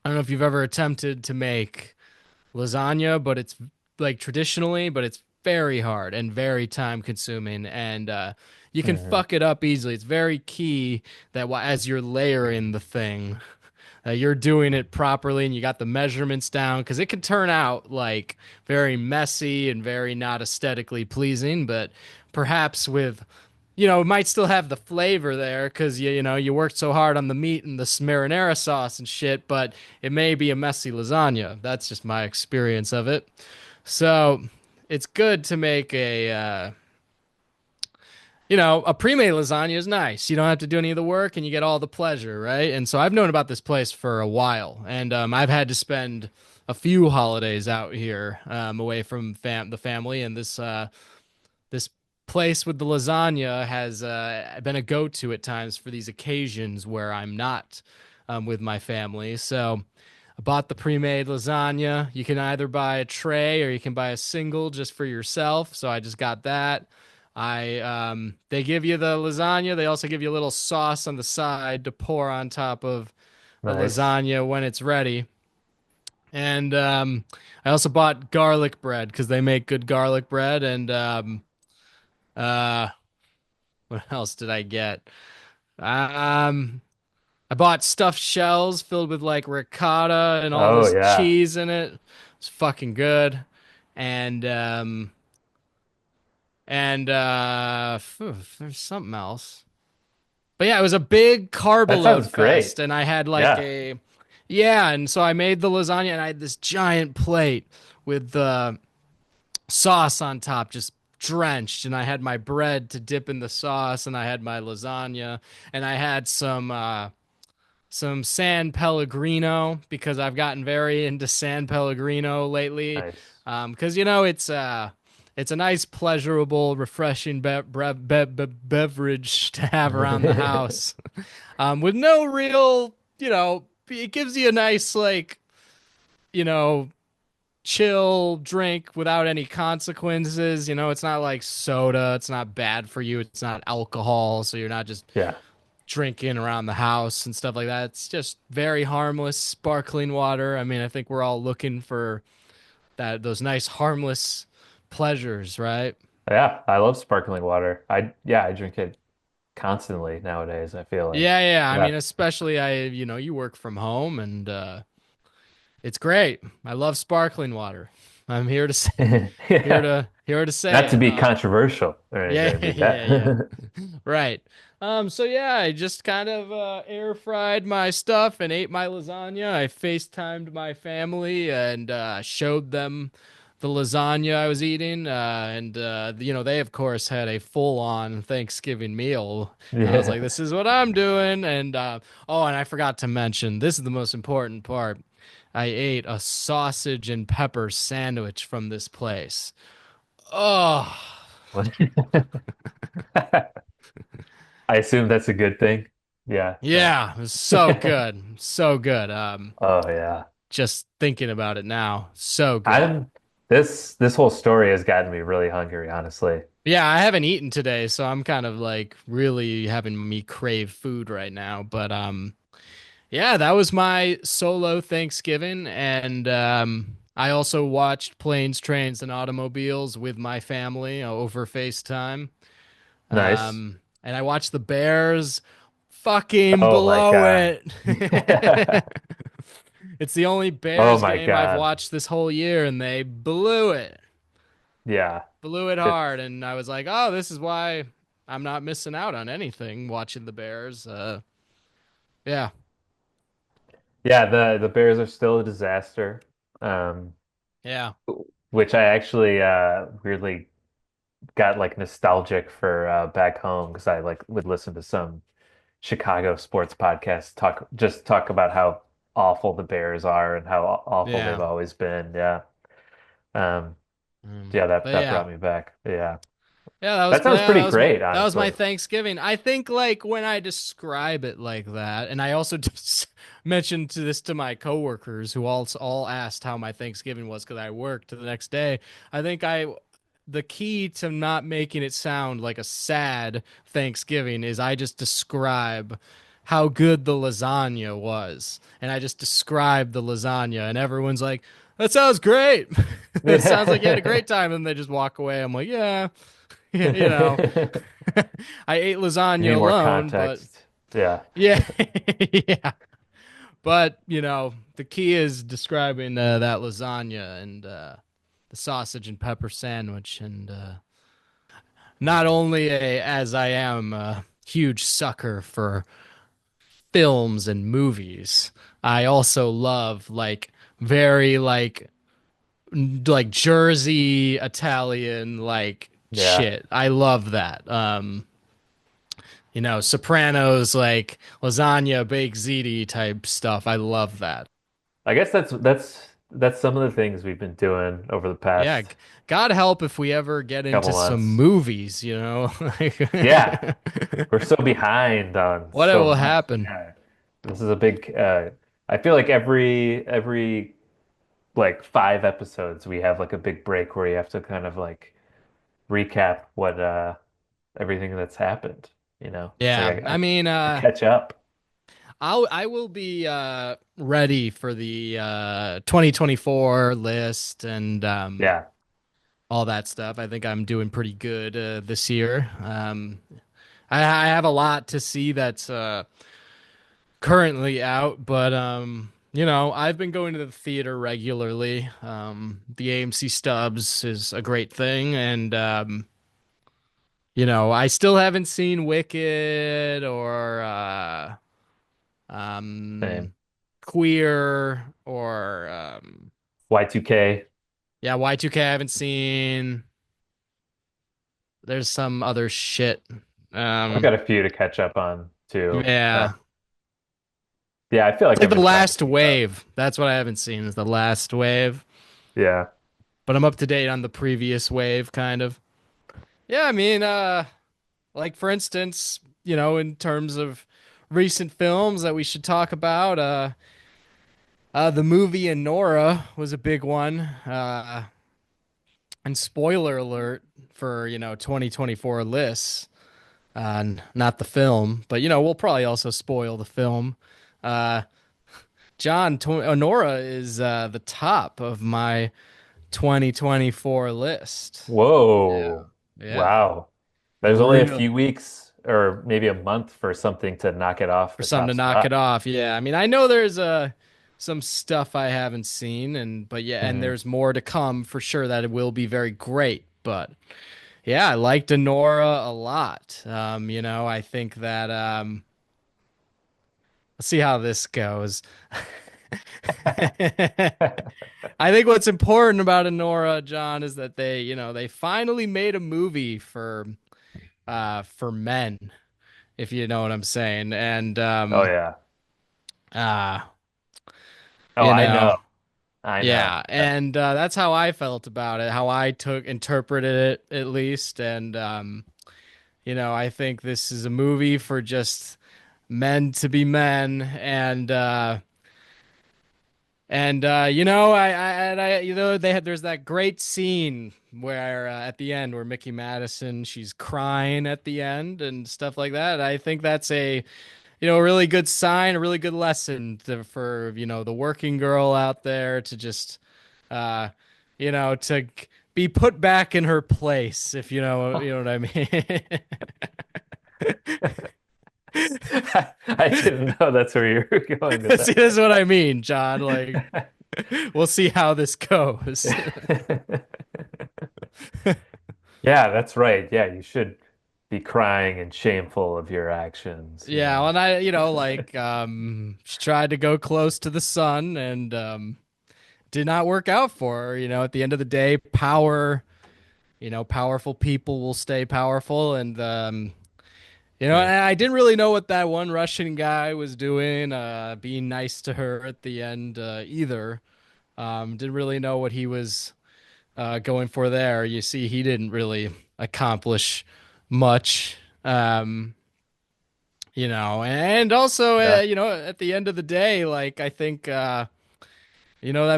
I don't know if you've ever attempted to make lasagna, but it's like traditionally, but it's very hard and very time consuming, and you can hmm fuck it up easily. It's very key that as you're layering the thing, you're doing it properly and you got the measurements down because it can turn out like very messy and very not aesthetically pleasing, but perhaps with it might still have the flavor there because you worked so hard on the meat and the marinara sauce and shit, but it may be a messy lasagna. That's just my experience of it. So it's good to make a pre-made lasagna is nice. You don't have to do any of the work and you get all the pleasure, right? And so I've known about this place for a while, and I've had to spend a few holidays out here away from the family, and this place with the lasagna has been a go-to at times for these occasions where I'm not with my family. So I bought the pre-made lasagna. You can either buy a tray or you can buy a single just for yourself. So I just got that. They give you the lasagna. They also give you a little sauce on the side to pour on top of the nice. lasagna when it's ready. And I also bought garlic bread because they make good garlic bread. And uh, what else did I get? Um, I bought stuffed shells filled with like ricotta and all Oh this yeah. cheese in it. It's fucking good. And there's something else. But yeah, it was a big carb That load sounds great. fest, and I had like Yeah. a yeah, and so I made the lasagna, and I had this giant plate with the sauce on top, just drenched, and I had my bread to dip in the sauce, and I had my lasagna, and I had some San Pellegrino because I've gotten very into San Pellegrino lately. Nice. Because it's a nice, pleasurable, refreshing beverage to have around the house, with no real, it gives you a nice like you know chill drink without any consequences. It's not like soda. It's not bad for you. It's not alcohol, so you're not just Yeah. drinking around the house and stuff like that. It's just very harmless, sparkling water. I mean, I think we're all looking for those nice harmless pleasures, right? Yeah. I love sparkling water. I drink it constantly nowadays, I feel like. Yeah, yeah. I Yeah. mean, especially you work from home and it's great. I love sparkling water. I'm here to say Yeah. here to say Not to it. be controversial or Yeah, anything like yeah, yeah. that. Right. So yeah, I just kind of air fried my stuff and ate my lasagna. I FaceTimed my family and showed them the lasagna I was eating. And they of course had a full on Thanksgiving meal. And I was like, Yeah. this is what I'm doing. And oh, and I forgot to mention, this is the most important part. I ate a sausage and pepper sandwich from this place. Oh. What? I assume that's a good thing. Yeah. Yeah, it was so good. So good. Oh yeah. Just thinking about it now, so good. I'm this whole story has gotten me really hungry, honestly. Yeah, I haven't eaten today, so I'm kind of like really having me crave food right now. But yeah, that was my solo Thanksgiving, and I also watched Planes, Trains, and Automobiles with my family over FaceTime. Nice. And I watched the Bears fucking Oh my blow God. it. It's the only Oh Bears my game I've God. watched this whole year, and they blew it. Yeah. Blew it It's hard. And I was like, oh, this is why I'm not missing out on anything watching the Bears. Yeah. yeah, the Bears are still a disaster. Um, Yeah. which I actually weirdly got like nostalgic for back home because I like would listen to some Chicago sports podcasts talk about how awful the Bears are and how awful they've Yeah. always been. Yeah. Um, yeah, that But that yeah. brought me back. Yeah. Yeah, that was That sounds yeah, pretty great, that was my honestly. Thanksgiving. I think like when I describe it like that, and I also just mentioned to this to my coworkers who all asked how my Thanksgiving was because I worked the next day. I think I the key to not making it sound like a sad Thanksgiving is I just describe how good the lasagna was, and I just describe the lasagna, and everyone's like, "That sounds great." It sounds like you had a great time, and they just walk away. I'm like, yeah. You know, I ate You lasagna need more alone, but context. Yeah. yeah, yeah. But the key is describing that lasagna and the sausage and pepper sandwich, and not only as I am a huge sucker for films and movies, I also love like very like Jersey Italian like Yeah. shit. I love that. Sopranos, like lasagna, baked ziti type stuff. I love that. I guess that's some of the things we've been doing over the Yeah, past God help if we ever get couple into some months. movies. Yeah. We're so behind on What so will much. happen? Yeah. This is a big I feel like every like 5 episodes we have like a big break where you have to kind of like recap what everything that's happened, you know? It's Yeah, like I mean, I catch up. I will be ready for the 2024 list and Yeah. all that stuff. I think I'm doing pretty good this year. I have a lot to see that's currently out, but I've been going to the theater regularly. The AMC Stubs is a great thing, and I still haven't seen Wicked or Same. Queer or Y2K. yeah, Y2K I haven't seen. There's some other shit. I've Um, got a few to catch up on too. yeah. Yeah, I feel It's like like I'm the just trying to last keep up. wave. That's what I haven't seen is the last wave. Yeah. But I'm up to date on the previous wave, kind of. Yeah, I mean, like for instance, in terms of recent films that we should talk about, the movie Anora was a big one. And spoiler alert for, 2024 lists. Not the film, but we'll probably also spoil the film. Uh, Honora is the top of my 2024 list. Yeah. Whoa. Yeah. Wow. There's only a Real few weeks or maybe a month for something to knock it off for the something top to knock it spot. off. Yeah. I mean, I know there's some stuff I haven't seen but yeah, and Hmm. there's more to come for sure that it will be very great, but yeah, I liked Anora a lot. I think that let's see how this goes. I think what's important about Anora, John, is that they finally made a movie for men, if you know what I'm saying. And Oh yeah. uh, Oh, you I know, know. I know. yeah, and that's how I felt about it, how I took interpreted it at least. And I think this is a movie for just men to be men, and they had there's that great scene where at the end where Mickey Madison she's crying at the end and stuff like that. I think that's a really good sign, a really good lesson for the working girl out there to just uh to be put back in her place, if you know what I mean. I didn't know that's where you were going with See, this is what I mean, John. Like, that. we'll see how this goes. Yeah, that's right. Yeah, you should be crying and shameful of your actions, you Yeah, well, know. and she tried to go close to the sun and did not work out for her. At the end of the day, powerful people will stay powerful, and Yeah. and I didn't really know what that one Russian guy was doing, being nice to her at the end, either. Didn't really know what he was going for there. You see, he didn't really accomplish much. Um, and also, Yeah. at the end of the day, like I think, that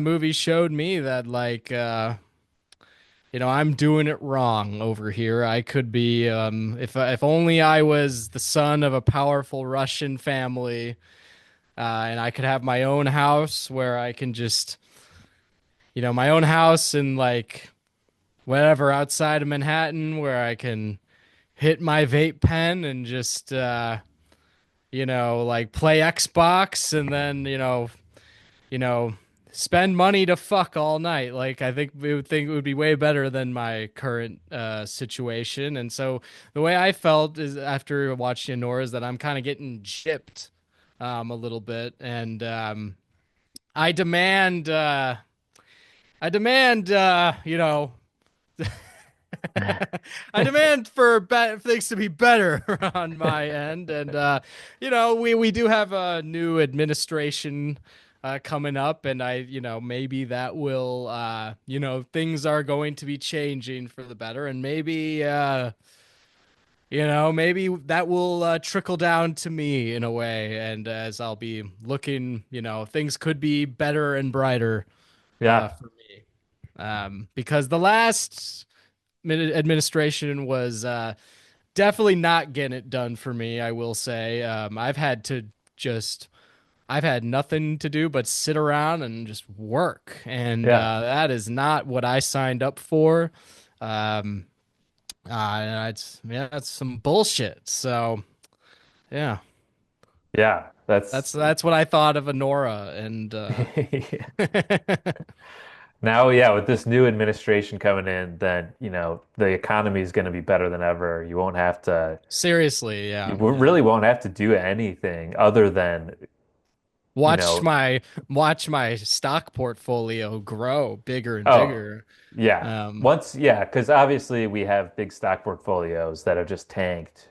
movie showed me that, like, I'm doing it wrong over here. I could be, if only I was the son of a powerful Russian family, and I could have my own house where I can just, my own house and like whatever outside of Manhattan where I can hit my vape pen and just, like play Xbox and then, you know, spend money to fuck all night. Like I think it would be way better than my current situation. And so the way I felt is after watching Anora is that I'm kind of getting gypped a little bit, and I demand I demand I demand for things to be better on my end, and we do have a new administration coming up, and maybe that will things are going to be changing for the better, and maybe that will trickle down to me in a way, and as I'll be looking, things could be better and brighter Yeah. for me, because the last administration was definitely not getting it done for me, I will say. Just, I've had nothing to do but sit around and just work. And Yeah. that is not what I signed up for. That's some bullshit. So, yeah, Yeah. that's what I thought of Anora. And Now, yeah, with this new administration coming in, then, the economy is going to be better than ever. seriously, You yeah, really won't have to do anything other than, you watch know, my watch my stock portfolio grow bigger and oh, bigger. yeah. Um, Yeah, because obviously we have big stock portfolios that have just tanked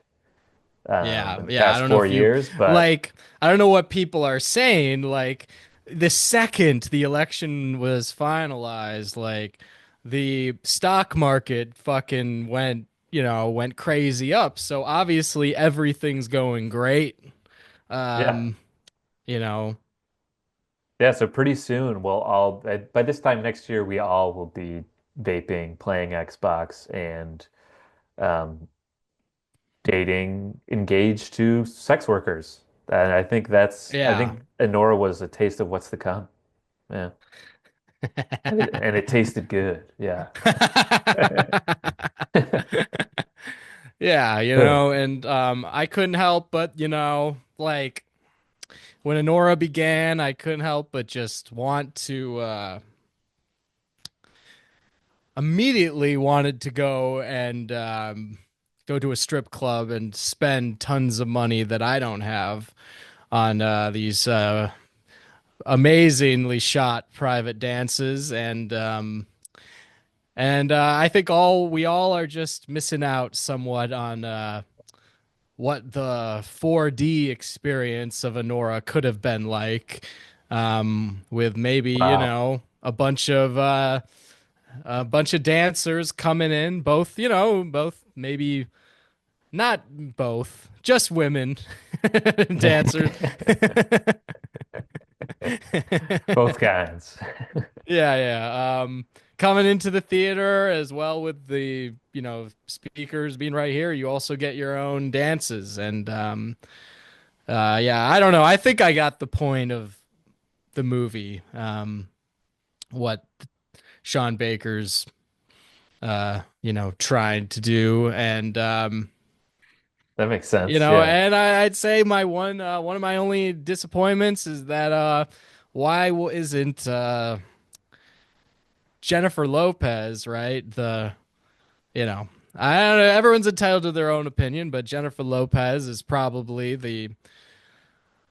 Yeah, in the yeah. I past don't know four if you years, but like, I don't know what people are saying. Like, the second the election was finalized, like, the stock market fucking went crazy up. So obviously everything's going great. yeah. Um, you know, Yeah, so pretty soon by this time next year, we all will be vaping, playing Xbox, and um, dating engaged to sex workers. And I yeah. think Anora was a taste of what's to come. Yeah. And it tasted good. Yeah. Yeah, and I couldn't help but, like when Anora began, I couldn't help but just want to immediately wanted to go and go to a strip club and spend tons of money that I don't have on these amazingly shot private dances, and I think all we all are just missing out somewhat on what the 4D experience of Anora could have been like, with maybe Wow. a bunch of dancers coming in, both maybe not both, just women dancers. Both kinds. Yeah, yeah. Coming into the theater as well with the, speakers being right here, you also get your own dances. And yeah, I don't know. I think I got the point of the movie. What Sean Baker's trying to do. And That makes sense. Yeah. I'd say my one of my only disappointments is that isn't Jennifer Lopez, right? You know, I don't know, everyone's entitled to their own opinion, but Jennifer Lopez is probably the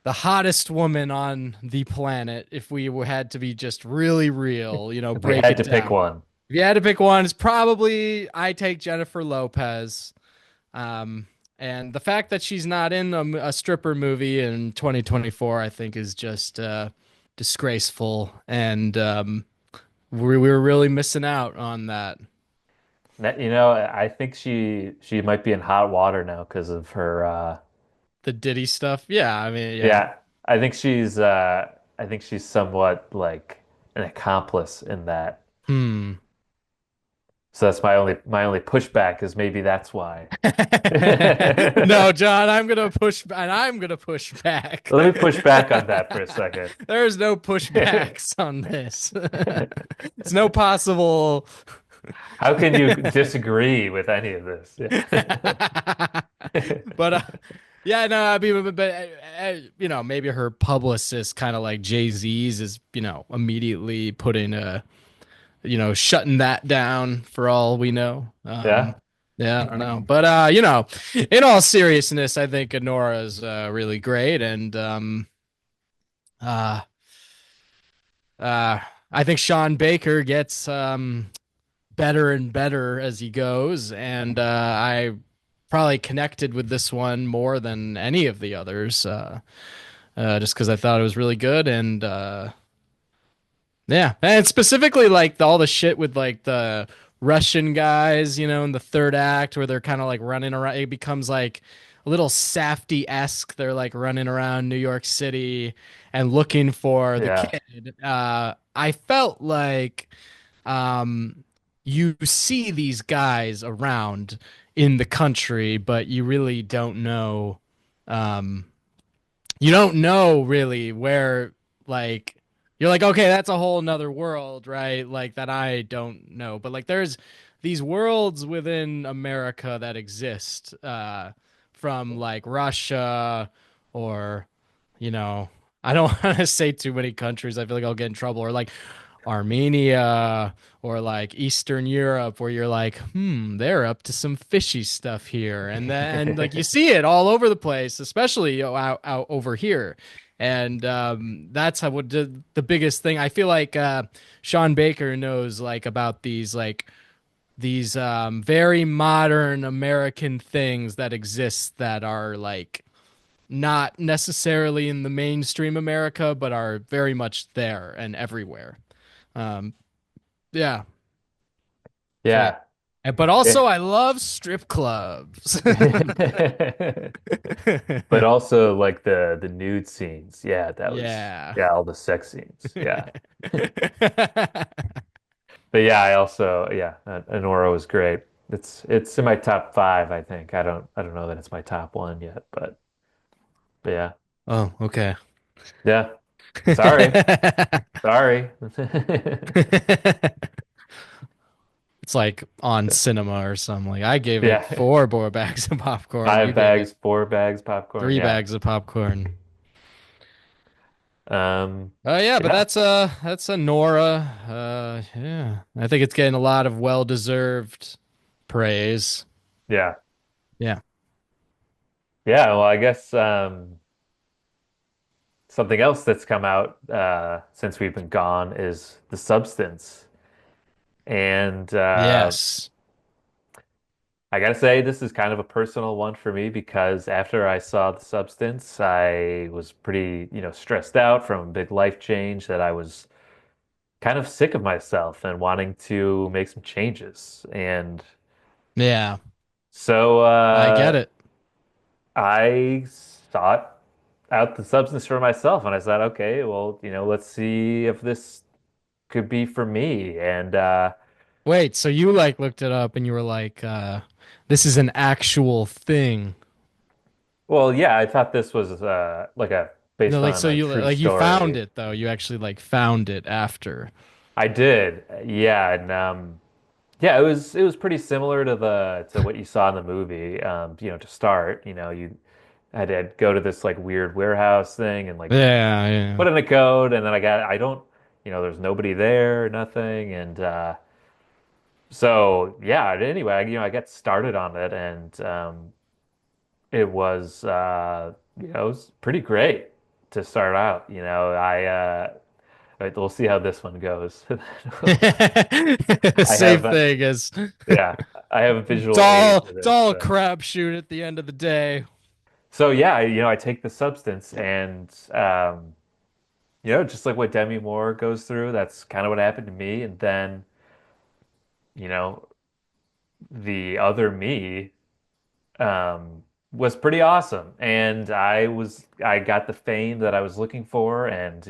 hottest woman on the planet if we had to be just really real, If we break had it to pick down. one. If you had to pick one, it's probably I take Jennifer Lopez. Um, And the fact that she's not in a stripper movie in 2024, I think, is just disgraceful. And we were really missing out on that. I think she might be in hot water now because of her The Diddy stuff. Yeah, I mean, yeah. yeah, I think she's somewhat like an accomplice in that. Hmm. So that's my only pushback is maybe that's why. No, Let John, I'm gonna push back. me push back on that for a second. There's no pushbacks on this. It's no possible. How can you disagree with any of this? But yeah, no, I mean, maybe her publicist, kind of like Jay-Z's, is immediately putting shutting that down for all we know. Yeah. Yeah, I don't know, but in all seriousness, I think Anora is really great, and uh, uh, I think Sean Baker gets better and better as he goes, and I probably connected with this one more than any of the others, just because I thought it was really good, and yeah, and specifically like all the shit with like the Russian guys, in the third act where they're kind of like running around. It becomes like a little Safdie-esque. They're like running around New York City and looking for the Yeah. kid. I felt like um, you see these guys around in the country, but um, you don't know really where, like, you're like, okay, that's a whole nother world, right? Like that I don't know. But like there's these worlds within America that exist, from like Russia or, you know, I don't want to say too many countries. I feel like I'll get in trouble. Or like Armenia or like Eastern Europe, where you're like, they're up to some fishy stuff here. And then like you see it all over the place, especially out over here. And that's how what the biggest thing I feel like Sean Baker knows like about these very modern American things that exist that are like not necessarily in the mainstream America, but are very much there and everywhere. Um, yeah. So, Yeah. but also Yeah. I love strip clubs. But also like the nude scenes. Yeah, that was Yeah. yeah, all the sex scenes. Yeah. But yeah, I also yeah, Anora was great. It's in my top five, I think. I don't know that it's my top one yet, but yeah. Oh, okay. Yeah. Sorry. Sorry. It's like on cinema or something. Like I gave it Yeah. 4 more bags of popcorn. You Five gave it bags, 4 bags popcorn. three Yeah. bags of popcorn. Um Yeah, but yeah. that's a Nora. Yeah. I think it's getting a lot of well-deserved praise. Yeah. Yeah. Yeah, well, I guess something else that's come out since we've been gone is The Substance. And Yes. I gotta say, this is kind of a personal one for me because after I saw The Substance, I was pretty, stressed out from a big life change that I was kind of sick of myself and wanting to make some changes. And Yeah. so I get it. I sought out The Substance for myself and I said, okay, well, let's see if this could be for me. And Wait, so you like looked it up and you were like, this is an actual thing. well, yeah, I thought this was like a No, based like on so a you true like you found story. it though. You actually like found it after. I did, yeah, and yeah, it was pretty similar to what you saw in the movie. To start, you had to go to this like weird warehouse thing and like Yeah, yeah. put in a code, and then I don't, there's nobody there, nothing, and so yeah. Anyway, I got started on it, and it was pretty great to start out. We'll see how this one goes. I Same have thing as yeah, I have a It's visual aid all to it's this. all a crapshoot at the end of the day. So yeah, I take the substance and just like what Demi Moore goes through, that's kind of what happened to me. And then, you know, the other me um, was pretty awesome, and I got the fame that I was looking for. And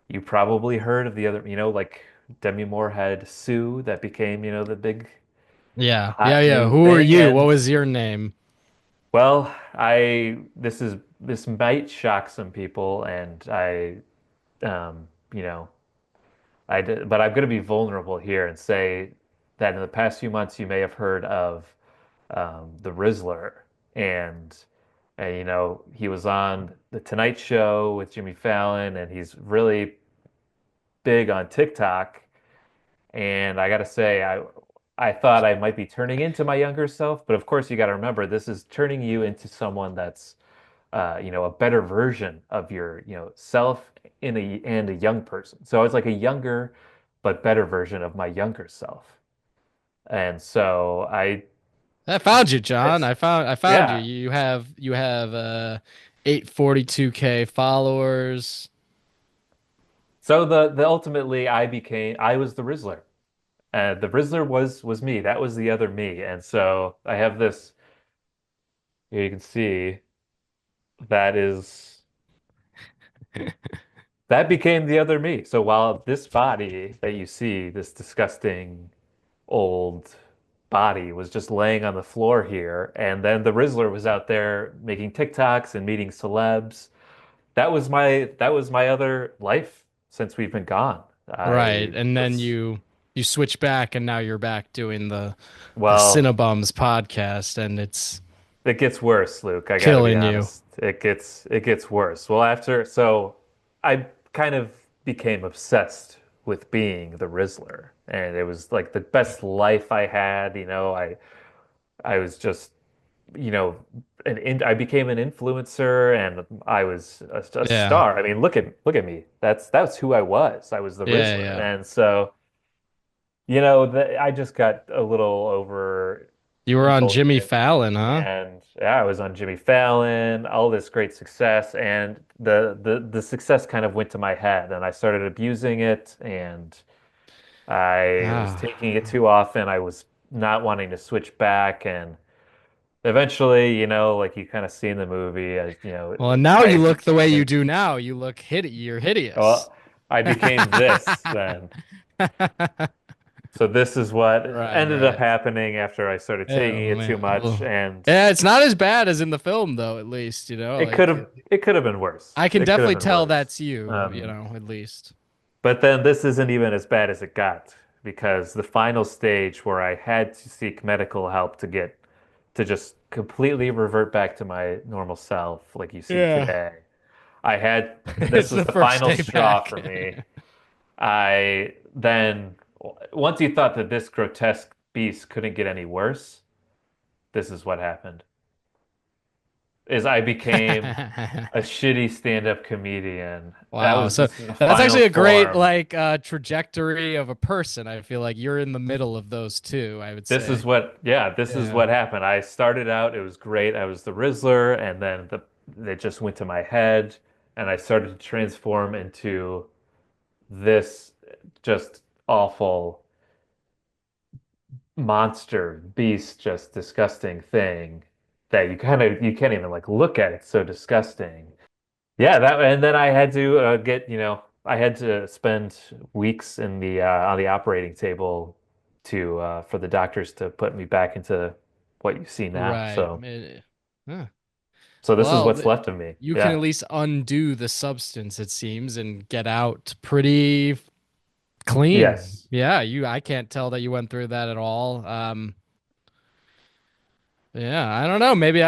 you probably heard of the other, like Demi Moore had Sue that became, the big Yeah, yeah, hot yeah. new Who are thing. you? What And was your name? well, this might shock some people, and um, you know. I did, but I'm going to be vulnerable here and say that in the past few months, you may have heard of the Rizzler, and he was on the Tonight Show with Jimmy Fallon, and he's really big on TikTok. And I got to say, I thought I might be turning into my younger self, but of course, you got to remember this is turning you into someone that's a better version of your, self and a young person. So it's like a younger but better version of my younger self. And so I found you, John. it's I found you. yeah. You have 842K followers. So the ultimately I was the Rizzler. The Rizzler was me. That was the other me. And so I have this, here you can see that is that became the other me. So while this body that you see, this disgusting old body was just laying on the floor here, and then the Rizzler was out there making TikToks and meeting celebs. That was my other life since we've been gone. Right. I And then was you switch back and now you're back doing the well, Cinebums podcast and it's it gets worse, Luke. I got to be killing you. honest. It gets worse. Well, I kind of became obsessed with being the Rizzler, and it was like the best life I had. I was just you know, I became an influencer, and I was a Yeah. star. I mean, look at me. That's who I was. I was the Yeah, Rizzler, yeah. and so I just got a little over You were on Jimmy indulgent, Fallon, huh? and yeah, I was on Jimmy Fallon, all this great success, and the success kind of went to my head, and I started abusing it, and I was taking it Ah. too often. I was not wanting to switch back, and eventually, like you kind of see in the movie, Well, and now I you look the way you became, do now. You look you're hideous. well, I became this then. So this is what Right, ended up right. happening after I started Yeah, taking it too man. much, Well, and yeah, it's not as bad as in the film, though, at least, it could have it could have been worse. I can It could have definitely been tell worse. that's you, at least. But then this isn't even as bad as it got because the final stage where I had to seek medical help to just completely revert back to my normal self, like you see Yeah. today. This It's was the the first final day straw back. for me. I then, once you thought that this grotesque beast couldn't get any worse, this is what happened. Is I became a shitty stand-up comedian. Wow. So This is the that's final actually a great form. trajectory of a person. I feel like you're in the middle of those two, I would say. This is Yeah. what happened. I started out, it was great. I was the Rizzler, and then it just went to my head, and I started to transform into this just awful monster, beast, just disgusting thing that you can't even like look at it. So disgusting. Yeah, that and then I had to I had to spend weeks in the on the operating table to for the doctors to put me back into what you see now. Right. Huh. So this is Well, what's left of me. you can at Yeah. least undo the substance, it seems, and get out pretty clean. Yes. Yeah, I can't tell that you went through that at all. Yeah, I don't know. Maybe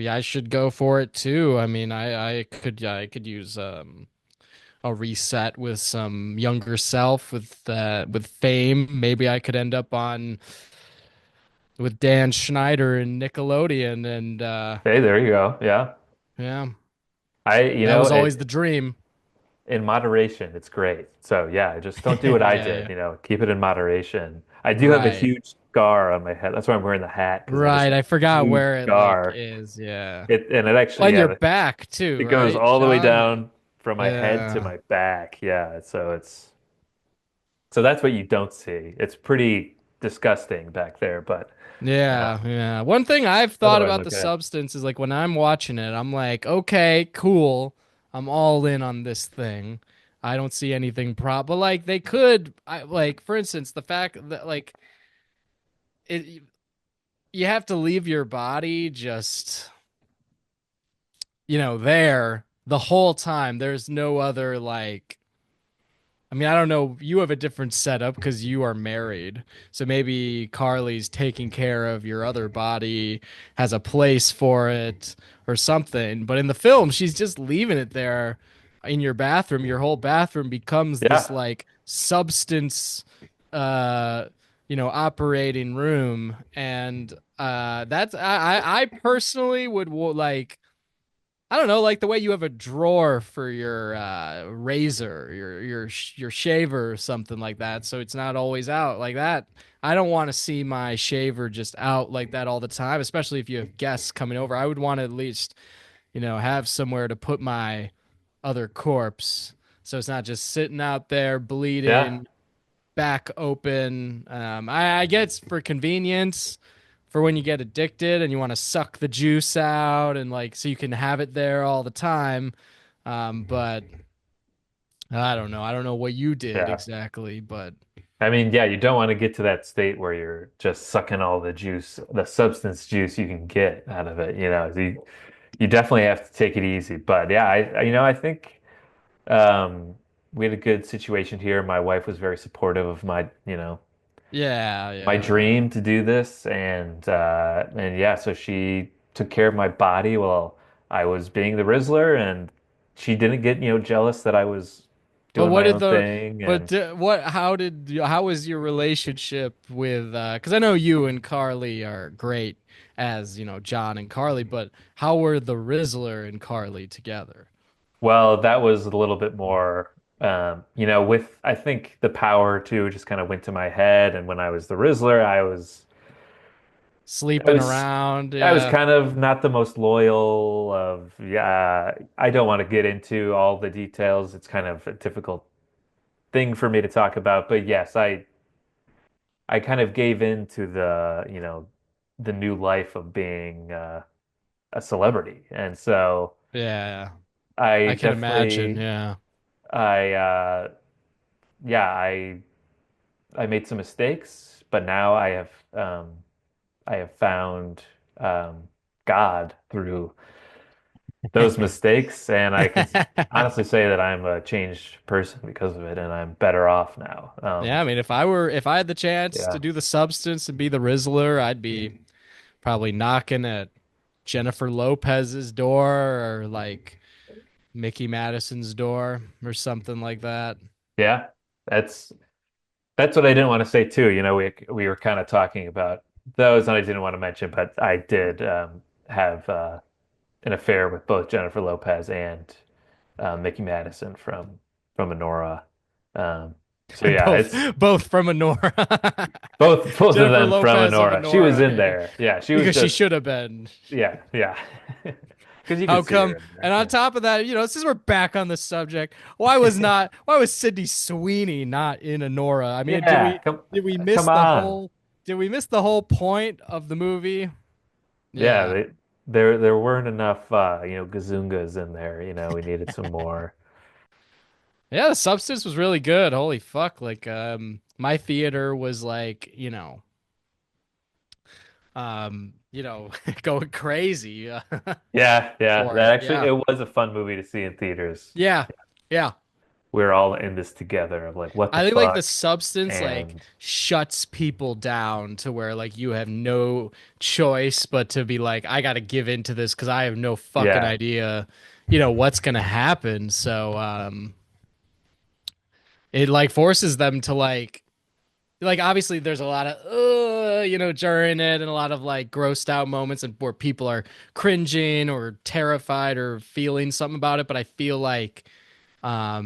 I should go for it too. I mean, I could use a reset with some younger self with fame. Maybe I could end up on with Dan Schneider and Nickelodeon and Hey, there you go. Yeah. yeah, I, that was always the dream. in moderation, it's great. So yeah, just don't do what I Yeah, did, yeah. keep it in moderation. I do have a Right. huge scar on my head. That's why I'm wearing the hat because I just Right. have I a forgot huge where it like scar. is. Yeah. It actually, On your yeah, back too, it goes right, all the way Sean? down from my head to Yeah. my back. Yeah, so that's what you don't see. It's pretty disgusting back there, but uh, Yeah, yeah. One thing I've thought otherwise about the okay. substance is like when I'm watching it, I'm like, okay, cool. I'm all in on this thing. I don't see anything but like they could I like for instance, the fact that like it you have to leave your body just, there the whole time. There's no other like I mean, I don't know. You have a different setup because you are married. So maybe Carly's taking care of your other body, has a place for it or something. But in the film, she's just leaving it there in your bathroom. Your whole bathroom becomes this Yeah, like substance, uh, operating room. And that's, I personally would like, I don't know, like the way you have a drawer for your razor, your shaver or something like that, so it's not always out like that. I don't want to see my shaver just out like that all the time, especially if you have guests coming over. I would want to at least, have somewhere to put my other corpse, so it's not just sitting out there yeah, bleeding, back open. I get it's for convenience for when you get addicted and you want to suck the juice out and like so you can have it there all the time. But I don't know. I don't know what you did yeah. exactly, but I mean, yeah, you don't want to get to that state where you're just sucking all the juice, the substance juice you can get out of it. You definitely have to take it easy. But yeah, I think um, we had a good situation here. My wife was very supportive of yeah, my yeah. dream to do this, and yeah, so she took care of my body while I was being the Rizzler, and she didn't get, jealous that I was But doing what my did own the thing, but and what how was your relationship with because I know you and Carly are great as, John and Carly, but how were the Rizzler and Carly together? well, that was a little bit more, with I think the power too just kind of went to my head, and when I was the Rizzler, I Sleeping was around, I was yeah. kind of not the most loyal of, yeah, I don't want to get into all the details. It's kind of a difficult thing for me to talk about, but yes, I kind of gave in to the new life of being a celebrity, and so Yeah. I I can imagine, definitely yeah. I yeah, I made some mistakes, but now I have found God through those mistakes, and I can honestly say that I'm a changed person because of it, and I'm better off now. Yeah, I mean, if I had the chance to Yeah, do the substance and be the Rizzler, I'd be probably knocking at Jennifer Lopez's door or like Mickey Madison's door or something like that. yeah, that's that's what I didn't want to say too. We were kind of talking about those, and I didn't want to mention, but I did have an affair with both Jennifer Lopez and Mickey Madison from Anora. Um, so yeah, Both it's both from Anora. both of Jennifer them from Lopez of Anora. She was Anora, in yeah. there. Yeah, she was Because she just should have been. yeah. Because you How could see come? her in And there. on Yeah. top of that, since we're back on the subject, why was Sydney Sweeney not in Anora? I mean, Yeah, come on. did we miss the whole point of the movie? Yeah, Yeah. there weren't enough gazungas in there. We needed some more. Yeah, the substance was really good. Holy fuck. Like, my theater was like, going crazy Yeah, yeah. for That it. actually Yeah. it was a fun movie to see in theaters. Yeah. Yeah. We're all in this together of like, what the I think like the fuck? substance like And shuts people down to where like you have no choice but to be like, I gotta give into this because I have no fucking yeah, idea, what's gonna happen. So it like forces them to like obviously there's a lot of during it and a lot of like grossed out moments and where people are cringing or terrified or feeling something about it, but I feel like I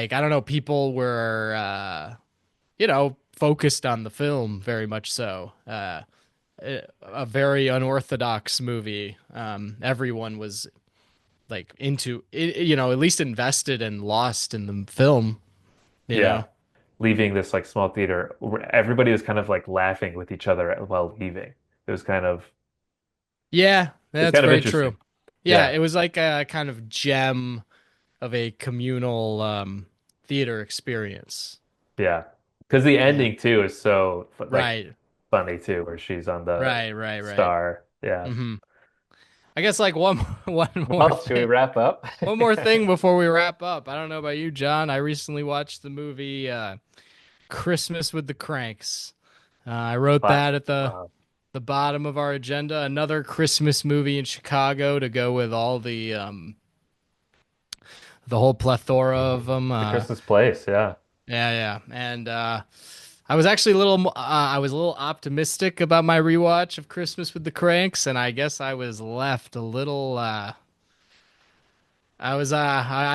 don't know, people were focused on the film very much so. A very unorthodox movie. Everyone was like into it, at least invested and lost in the film, you Yeah. know. Leaving this like small theater, everybody was kind of like laughing with each other while leaving. It was Yeah, it's that's kind of very interesting. true. Yeah, Yeah. it was like a kind of gem of a communal theater experience. Yeah. Because the Yeah. ending too is so like Right. funny too, where she's on the Right, right, right. star. Yeah. hmm I guess like one one more Well, should we thing. wrap up? One more thing before we wrap up. I don't know about you, John. I recently watched the movie Christmas with the Cranks. I wrote But that at wow. the bottom of our agenda. Another Christmas movie in Chicago to go with all the whole plethora of them. The Christmas Place, yeah. Yeah, yeah, and I was actually a little I was a little optimistic about my rewatch of Christmas with the Cranks, and I guess I was left a little. I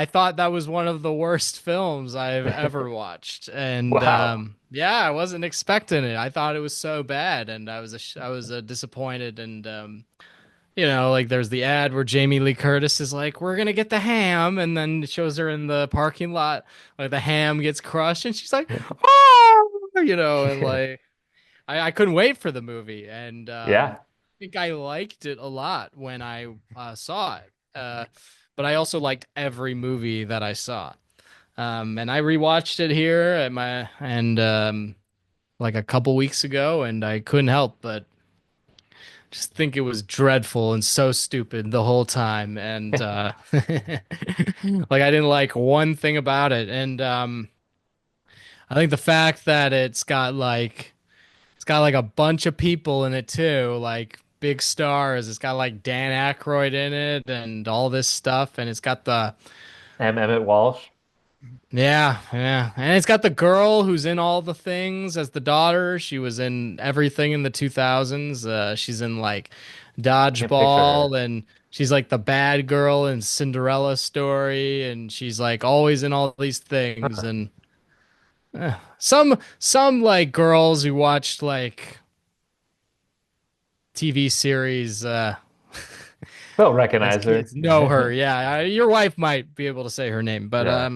thought that was one of the worst films I've ever watched, and Wow. yeah, I wasn't expecting it. I thought it was so bad, and I was disappointed, and like there's the ad where Jamie Lee Curtis is like, "We're gonna get the ham," and then it shows her in the parking lot, like the ham gets crushed, and she's like, "Oh," and like I couldn't wait for the movie, and Yeah. I think I liked it a lot when I saw it. But I also liked every movie that I saw. And I rewatched it here at my and like a couple weeks ago, and I couldn't help but just think it was dreadful and so stupid the whole time. And like I didn't like one thing about it. And I think the fact that it's got like a bunch of people in it too, like big stars. It's got like Dan Aykroyd in it and all this stuff, and it's got the Emmett Walsh. yeah, yeah, and it's got the girl who's in all the things as the daughter. She was in everything in the 2000s. She's in like Can't picture Dodgeball, her. and she's like the bad girl in Cinderella story, and she's like always in all these things. Huh. And some like girls who watched like TV series They'll as recognize her. kids know her. Yeah, your wife might be able to say her name, but Yeah.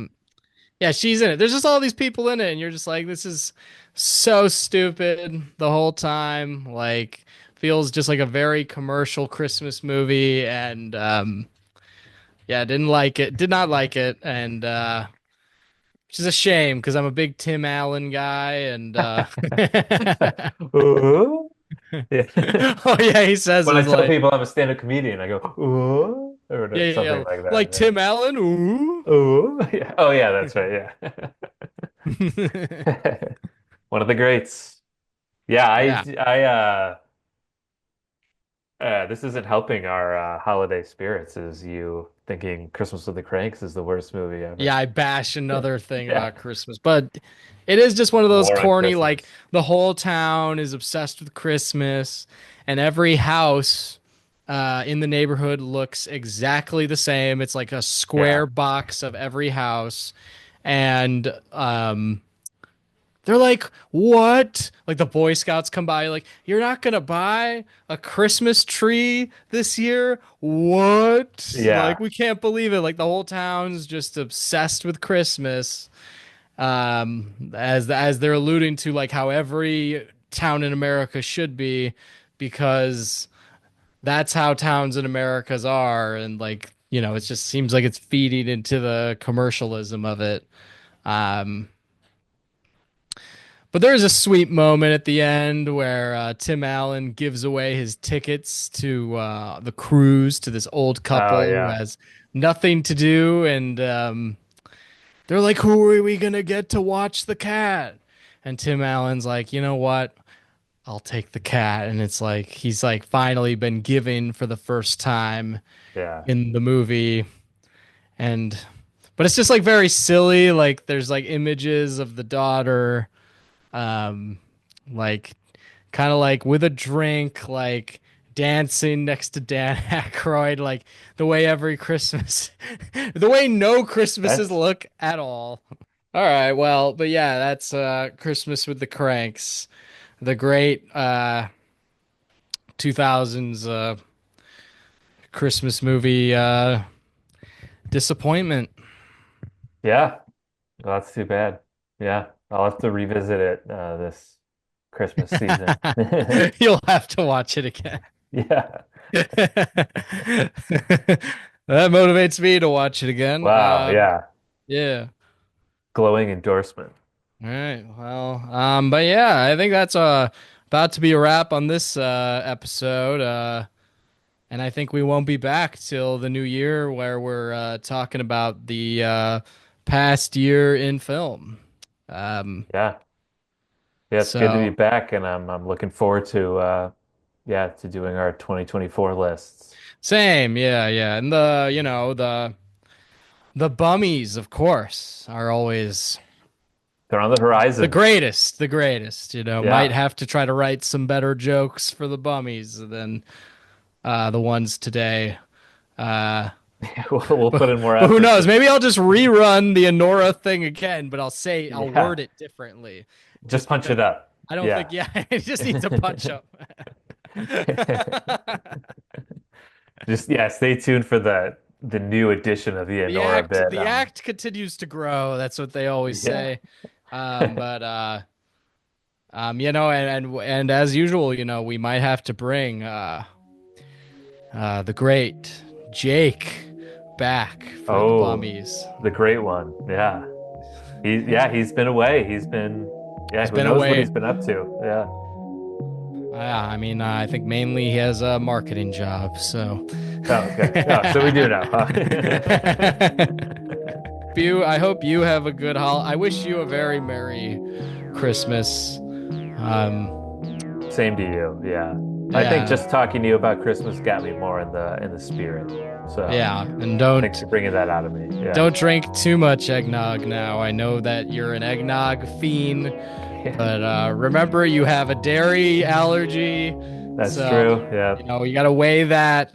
yeah, she's in it. There's just all these people in it, and you're just like, this is so stupid the whole time. Like, feels just like a very commercial Christmas movie, and yeah, didn't like it. Did not like it, and which is a shame because I'm a big Tim Allen guy, and Ooh. Yeah. oh yeah, he says When I it's tell like people I'm a stand-up comedian, I go, ooh, or yeah, yeah, something yeah, like like that. Tim Allen. Ooh. Yeah. Ooh. Yeah. Oh yeah, that's right. Yeah. One of the greats. Yeah, Yeah. this isn't helping our holiday spirits, is you thinking Christmas with the Cranks is the worst movie ever. Yeah, I bash another thing Yeah. about Christmas, but it is just one of those War on corny, like Christmas. the whole town is obsessed with Christmas, and every house in the neighborhood looks exactly the same. It's like a Yeah. square box of every house, and they're like, "What?" Like the Boy Scouts come by, like, "You're not gonna buy a Christmas tree this year? What?" Like, Yeah. we can't believe it. Like the whole town's just obsessed with Christmas. As they're alluding to, like how every town in America should be, because that's how towns in Americas are, and like it just seems like it's feeding into the commercialism of it. Um, But there's a sweet moment at the end where Tim Allen gives away his tickets to the cruise to this old Oh couple who yeah. has nothing to do, and they're like, "Who are we gonna get to watch the cat?" And Tim Allen's like, "You know what? I'll take the cat." And it's like he's like finally been given for the first time Yeah. in the movie, and but it's just like very silly. Like there's like images of the daughter um like kind of like with a drink, like dancing next to Dan Aykroyd, like the way every Christmas, the way no Christmases That's look at all. All right, well, but yeah, that's Christmas with the Cranks, the great 2000s Christmas movie disappointment. Yeah, well, that's too bad. Yeah, I'll have to revisit it this Christmas season. You'll have to watch it again. Yeah. That motivates me to watch it again. Wow. Yeah. Yeah. Glowing endorsement. All right. Well, but yeah, I think that's about to be a wrap on this episode. And I think we won't be back till the new year where we're talking about the past year in film. Um, Yeah. Yeah, it's good to be so back, and I'm looking forward to yeah, to doing our 2024 lists. same, yeah, yeah. And the bummies, of course, are always They're on the horizon. the greatest, might Yeah. have to try to write some better jokes for the bummies than the ones today. Uh, We'll but, put in more but who effort knows? to Maybe I'll just rerun the Anora thing again, but I'll yeah, word it differently just just punch because it up. I don't think, Yeah. yeah, it just needs a punch up. Just yeah, stay tuned for the new edition of the Anora bit. The act continues to grow. That's what they always Yeah. say. But and as usual, we might have to bring the great Jake back for the Oh, bummies. the great one. Yeah. He's been away. He's been yeah, He's who been knows what away. he's been up to. Yeah. Yeah, I mean, I think mainly he has a marketing job. So, Oh, okay. Oh, so we do know, huh? I hope you have a good I wish you a very merry Christmas. Same to you. Yeah. I think Yeah, just talking to you about Christmas got me more in the spirit. So yeah, and thanks for bringing that out of me. Yeah. don't drink too much eggnog now. I know that you're an eggnog fiend, Yeah. but remember you have a dairy allergy, That's so true. Yeah. you got to weigh that.